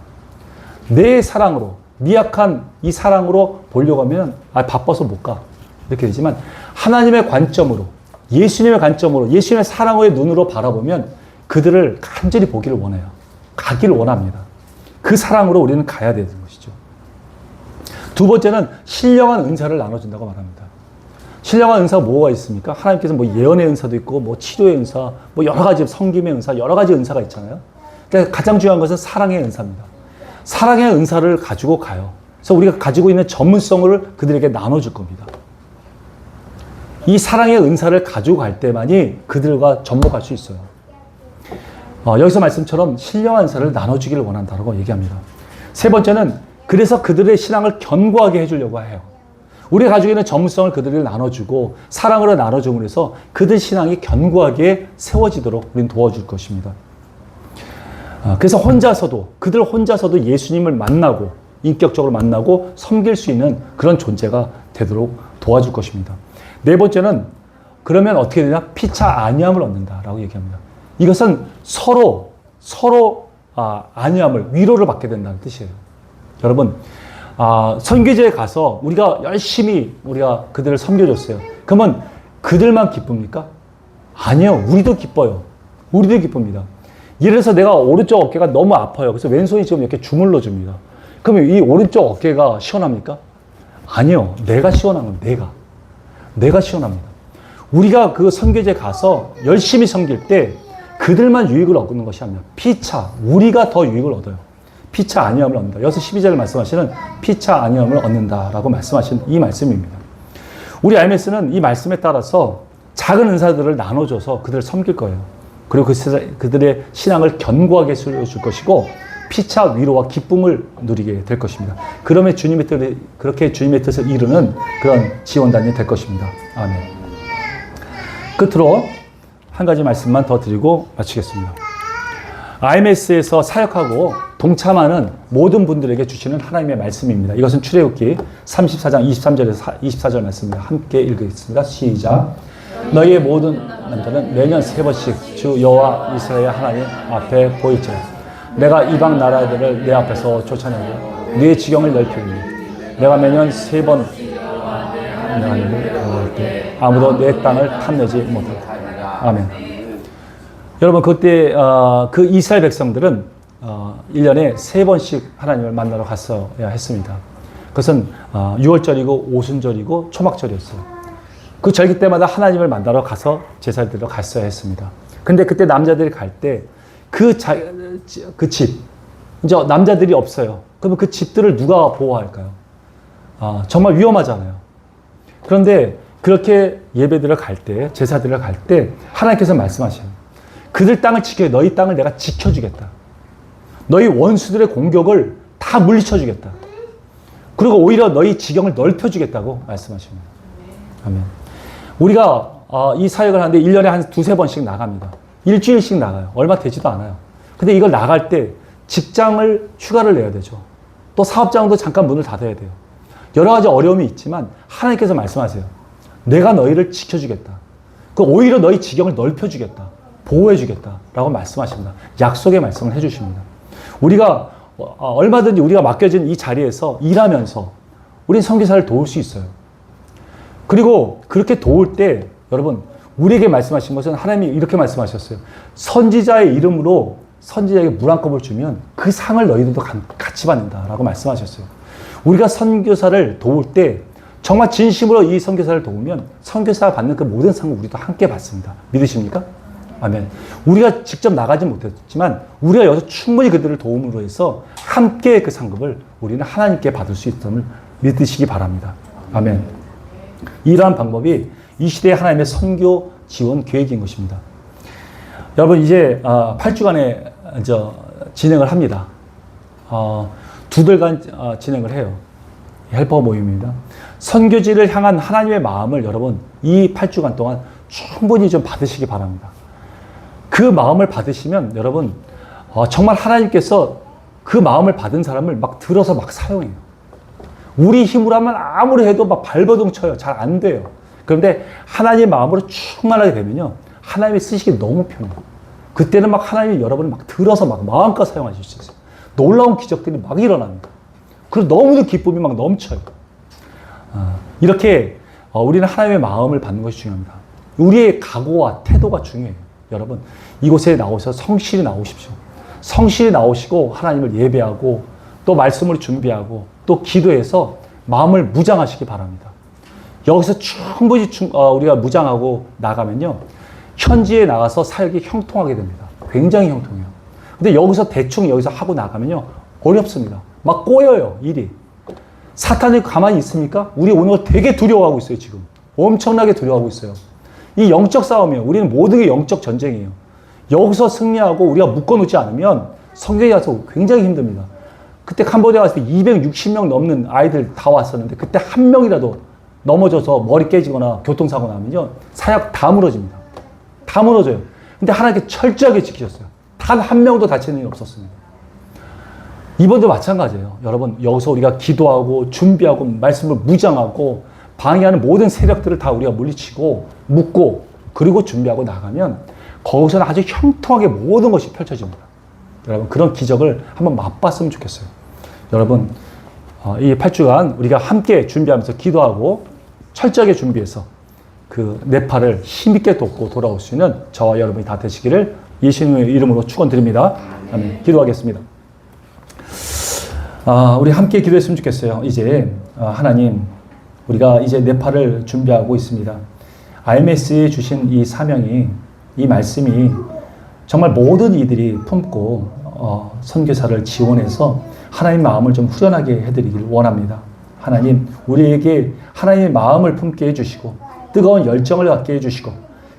내 사랑으로, 미약한 이 사랑으로 보려고 하면 바빠서 못 가. 이렇게 되지만 하나님의 관점으로, 예수님의 관점으로, 예수님의 사랑의 눈으로 바라보면 그들을 간절히 보기를 원해요. 가기를 원합니다. 그 사랑으로 우리는 가야 되는 것이죠. 두 번째는 신령한 은사를 나눠준다고 말합니다. 신령한 은사가 뭐가 있습니까? 하나님께서 뭐 예언의 은사도 있고, 뭐 치료의 은사, 뭐 여러 가지 섬김의 은사, 여러 가지 은사가 있잖아요. 그러니까 가장 중요한 것은 사랑의 은사입니다. 사랑의 은사를 가지고 가요. 그래서 우리가 가지고 있는 전문성을 그들에게 나눠줄 겁니다. 이 사랑의 은사를 가지고 갈 때만이 그들과 접목할 수 있어요. 여기서 말씀처럼 신령한 은사를 나눠주기를 원한다고 얘기합니다. 세 번째는 그래서 그들의 신앙을 견고하게 해주려고 해요. 우리가 가지고 있는 전문성을 그들에게 나눠주고 사랑으로 나눠줌으로 해서 그들 신앙이 견고하게 세워지도록 우리는 도와줄 것입니다. 그래서 그들 혼자서도 예수님을 만나고 인격적으로 만나고 섬길 수 있는 그런 존재가 되도록 도와줄 것입니다. 네 번째는 그러면 어떻게 되냐? 피차 안위함을 얻는다라고 얘기합니다. 이것은 서로 안위함을, 위로를 받게 된다는 뜻이에요. 여러분, 선교제에 가서 우리가 열심히 우리가 그들을 섬겨줬어요. 그러면 그들만 기쁩니까? 아니요. 우리도 기뻐요. 우리도 기쁩니다. 예를 들어서 내가 오른쪽 어깨가 너무 아파요. 그래서 왼손이 지금 이렇게 주물러 줍니다. 그러면 이 오른쪽 어깨가 시원합니까? 아니요. 내가 시원한 건 내가 시원합니다. 우리가 그 선교제 가서 열심히 섬길 때 그들만 유익을 얻는 것이 아니라 피차, 우리가 더 유익을 얻어요. 피차 안위함을 얻는다. 여기서 12절에 말씀하시는 피차 안위함을 얻는다라고 말씀하시는 이 말씀입니다. 우리 IMS는 이 말씀에 따라서 작은 은사들을 나눠줘서 그들을 섬길 거예요. 그리고 그들의 신앙을 견고하게 세워줄 것이고 피차 위로와 기쁨을 누리게 될 것입니다. 그러면 그렇게 주님의 뜻을 이루는 그런 지원단이 될 것입니다. 아멘. 끝으로 한 가지 말씀만 더 드리고 마치겠습니다. IMS에서 사역하고 동참하는 모든 분들에게 주시는 하나님의 말씀입니다. 이것은 출애굽기 34장 23절에서 24절 말씀입니다. 함께 읽겠습니다. 시작. 너희의 모든 남자는 매년 3번씩 주 여호와 이스라엘 하나님 앞에 보일지어다. 내가 이방 나라들을 내 앞에서 쫓아내고 네 지경을 넓히니 내가 매년 3번 하나님을 구할 때 아무도 내 땅을 탐내지 못하다. 아멘. 여러분, 그때 그 이스라엘 백성들은 1년에 3번씩 하나님을 만나러 갔어야 했습니다. 그것은 6월절이고 오순절이고 초막절이었어요. 그 절기 때마다 하나님을 만나러 가서 제사를 드리러 갔어야 했습니다. 근데 그때 남자들이 갈 때 그 집, 이제 남자들이 없어요. 그러면 그 집들을 누가 보호할까요? 정말 위험하잖아요. 그런데 그렇게 예배드려 갈 때, 제사드려 갈 때 하나님께서 말씀하셔요. 그들 땅을 지켜, 너희 땅을 내가 지켜주겠다. 너희 원수들의 공격을 다 물리쳐주겠다. 그리고 오히려 너희 지경을 넓혀주겠다고 말씀하십니다. 아멘. 우리가 이 사역을 하는데 1년에 한 2-3번씩 나갑니다. 일주일씩 나가요. 얼마 되지도 않아요. 근데 이걸 나갈 때 직장을 휴가를 내야 되죠. 또 사업장도 잠깐 문을 닫아야 돼요. 여러 가지 어려움이 있지만 하나님께서 말씀하세요. 내가 너희를 지켜주겠다. 오히려 너희 지경을 넓혀주겠다. 보호해 주겠다라고 말씀하십니다. 약속의 말씀을 해주십니다. 우리가 얼마든지 우리가 맡겨진 이 자리에서 일하면서 우린 선교사를 도울 수 있어요. 그리고 그렇게 도울 때 여러분 우리에게 말씀하신 것은 하나님이 이렇게 말씀하셨어요. 선지자의 이름으로 선지자에게 물 한 컵을 주면 그 상을 너희들도 같이 받는다라고 말씀하셨어요. 우리가 선교사를 도울 때 정말 진심으로 이 선교사를 도우면 선교사가 받는 그 모든 상을 우리도 함께 받습니다. 믿으십니까? 아멘. 우리가 직접 나가지 못했지만 우리가 여기서 충분히 그들을 도움으로 해서 함께 그 상급을 우리는 하나님께 받을 수 있음을 믿으시기 바랍니다. 아멘. 이러한 방법이 이 시대의 하나님의 선교 지원 계획인 것입니다. 여러분 이제 8주간의 진행을 합니다. 2달간 진행을 해요. 헬퍼 모임입니다. 선교지를 향한 하나님의 마음을 여러분 이 8주간 동안 충분히 좀 받으시기 바랍니다. 그 마음을 받으시면 여러분 정말 하나님께서 그 마음을 받은 사람을 막 들어서 막 사용해요. 우리 힘으로 하면 아무리 해도 막 발버둥 쳐요. 잘 안 돼요. 그런데 하나님의 마음으로 충만하게 되면요. 하나님이 쓰시기 너무 편해요. 그때는 막 하나님이 여러분을 막 들어서 막 마음껏 사용하실 수 있어요. 놀라운 기적들이 막 일어납니다. 그리고 너무도 기쁨이 막 넘쳐요. 이렇게 우리는 하나님의 마음을 받는 것이 중요합니다. 우리의 각오와 태도가 중요해요. 여러분 이곳에 나오셔서 성실히 나오십시오. 성실히 나오시고 하나님을 예배하고 또 말씀을 준비하고 또 기도해서 마음을 무장하시기 바랍니다. 여기서 충분히 우리가 무장하고 나가면요. 현지에 나가서 살기 형통하게 됩니다. 굉장히 형통해요. 근데 여기서 대충 여기서 하고 나가면요. 어렵습니다. 막 꼬여요, 일이. 사탄이 가만히 있습니까? 우리 오는 걸 되게 두려워하고 있어요, 지금. 엄청나게 두려워하고 있어요. 이 영적 싸움이에요. 우리는 모든 게 영적 전쟁이에요. 여기서 승리하고 우리가 묶어놓지 않으면 성경에 가서 굉장히 힘듭니다. 그때 캄보디아 갔을 때 260명 넘는 아이들 다 왔었는데 그때 한 명이라도 넘어져서 머리 깨지거나 교통사고 나면요. 사역 다 무너집니다. 다 무너져요. 근데 하나님께 철저하게 지키셨어요. 단 한 명도 다치는 일이 없었습니다. 이번도 마찬가지예요. 여러분 여기서 우리가 기도하고 준비하고 말씀을 무장하고 방해하는 모든 세력들을 다 우리가 물리치고 묶고 그리고 준비하고 나가면 거기서는 아주 형통하게 모든 것이 펼쳐집니다. 여러분 그런 기적을 한번 맛봤으면 좋겠어요. 여러분 이 8주간 우리가 함께 준비하면서 기도하고 철저하게 준비해서 그 네팔을 힘있게 돕고 돌아올 수 있는 저와 여러분이 다 되시기를 예수님의 이름으로 축원드립니다. 아멘. 기도하겠습니다. 우리 함께 기도했으면 좋겠어요. 이제 하나님 우리가 이제 네팔을 준비하고 있습니다. IMS에 주신 이 사명이 이 말씀이 정말 모든 이들이 품고 선교사를 지원해서 하나님 마음을 좀 후련하게 해드리길 원합니다. 하나님 우리에게 하나님의 마음을 품게 해주시고 뜨거운 열정을 갖게 해주시고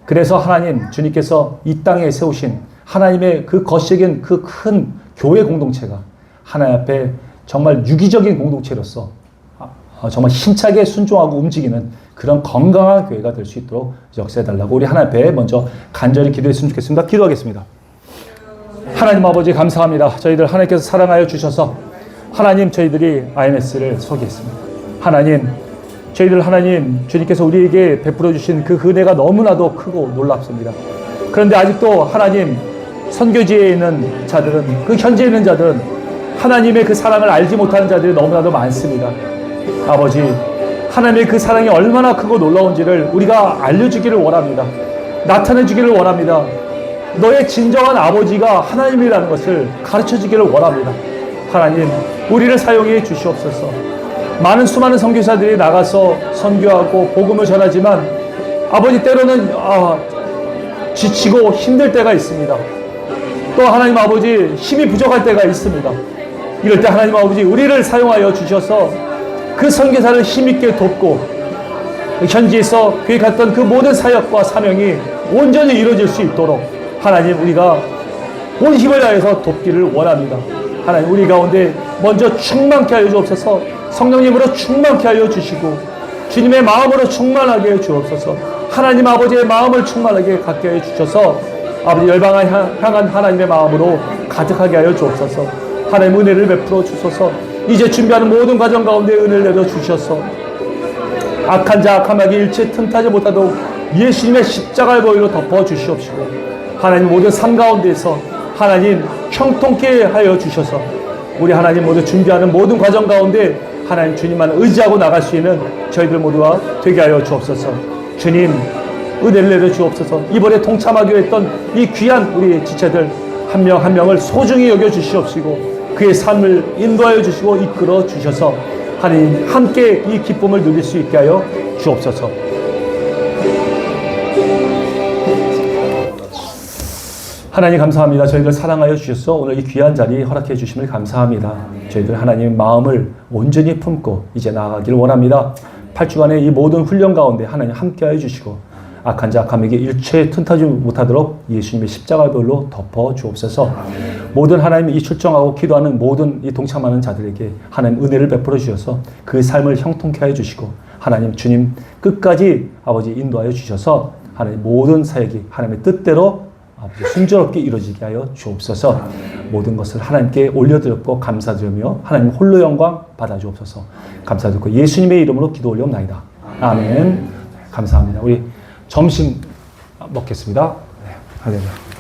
그래서 하나님 주님께서 이 땅에 세우신 하나님의 그 거시적인 그 큰 교회 공동체가 하나님 앞에 정말 유기적인 공동체로서 정말 힘차게 순종하고 움직이는 그런 건강한 교회가 될 수 있도록 역사해달라고 우리 하나님 앞에 먼저 간절히 기도했으면 좋겠습니다. 기도하겠습니다. 하나님 아버지 감사합니다. 저희들 하나님께서 사랑하여 주셔서 하나님 저희들이 IMS를 소개했습니다. 하나님 저희들 하나님 주님께서 우리에게 베풀어 주신 그 은혜가 너무나도 크고 놀랍습니다. 그런데 아직도 하나님 선교지에 있는 자들은 그 현지에 있는 자들은 하나님의 그 사랑을 알지 못하는 자들이 너무나도 많습니다. 아버지 하나님의 그 사랑이 얼마나 크고 놀라운지를 우리가 알려주기를 원합니다. 나타내주기를 원합니다. 너의 진정한 아버지가 하나님이라는 것을 가르쳐주기를 원합니다. 하나님 우리를 사용해 주시옵소서. 많은 수많은 선교사들이 나가서 선교하고 복음을 전하지만 아버지 때로는 지치고 힘들 때가 있습니다. 또 하나님 아버지 힘이 부족할 때가 있습니다. 이럴 때 하나님 아버지 우리를 사용하여 주셔서 그 선교사를 힘있게 돕고 현지에서 계획했던 그 모든 사역과 사명이 온전히 이루어질 수 있도록 하나님 우리가 온 힘을 다해서 돕기를 원합니다. 하나님 우리 가운데 먼저 충만케 하여 주옵소서. 성령님으로 충만케 하여 주시고 주님의 마음으로 충만하게 해 주옵소서. 하나님 아버지의 마음을 충만하게 갖게 해 주셔서 아버지 열방을 향한 하나님의 마음으로 가득하게 하여 주옵소서. 하나님 은혜를 베풀어 주소서. 이제 준비하는 모든 과정 가운데 은혜를 내려 주셔서 악한 자 악함에게 일체 틈타지 못하도록 예수님의 십자가의 보혈로 덮어 주시옵시고 하나님 모든 삶 가운데서 하나님 형통케 하여 주셔서 우리 하나님 모두 준비하는 모든 과정 가운데 하나님 주님만 의지하고 나갈 수 있는 저희들 모두가 되게 하여 주옵소서. 주님 은혜를 내려 주옵소서. 이번에 동참하기로 했던 이 귀한 우리 지체들 한 명 한 명을 소중히 여겨 주시옵시고 그의 삶을 인도하여 주시고 이끌어 주셔서 하나님 함께 이 기쁨을 누릴 수 있게 하여 주옵소서. 하나님 감사합니다. 저희들 사랑하여 주셔서 오늘 이 귀한 자리 허락해 주심을 감사합니다. 저희들 하나님 마음을 온전히 품고 이제 나아가길 원합니다. 8주간의 이 모든 훈련 가운데 하나님 함께하여 주시고 악한 자 악함에게 일체 틈타지 못하도록 예수님의 십자가별로 덮어 주옵소서. 모든 하나님이 이 출정하고 기도하는 모든 이 동참하는 자들에게 하나님 은혜를 베풀어 주셔서 그 삶을 형통케 하여 주시고 하나님 주님 끝까지 아버지 인도하여 주셔서 하나님 모든 사역이 하나님의 뜻대로 순조롭게 이루어지게 하여 주옵소서. 모든 것을 하나님께 올려드렸고 감사드리며 하나님 홀로 영광 받아 주옵소서. 감사드리고 예수님의 이름으로 기도 올려옵나이다. 아멘. 감사합니다. 우리 점심 먹겠습니다. 네, 할렐루야.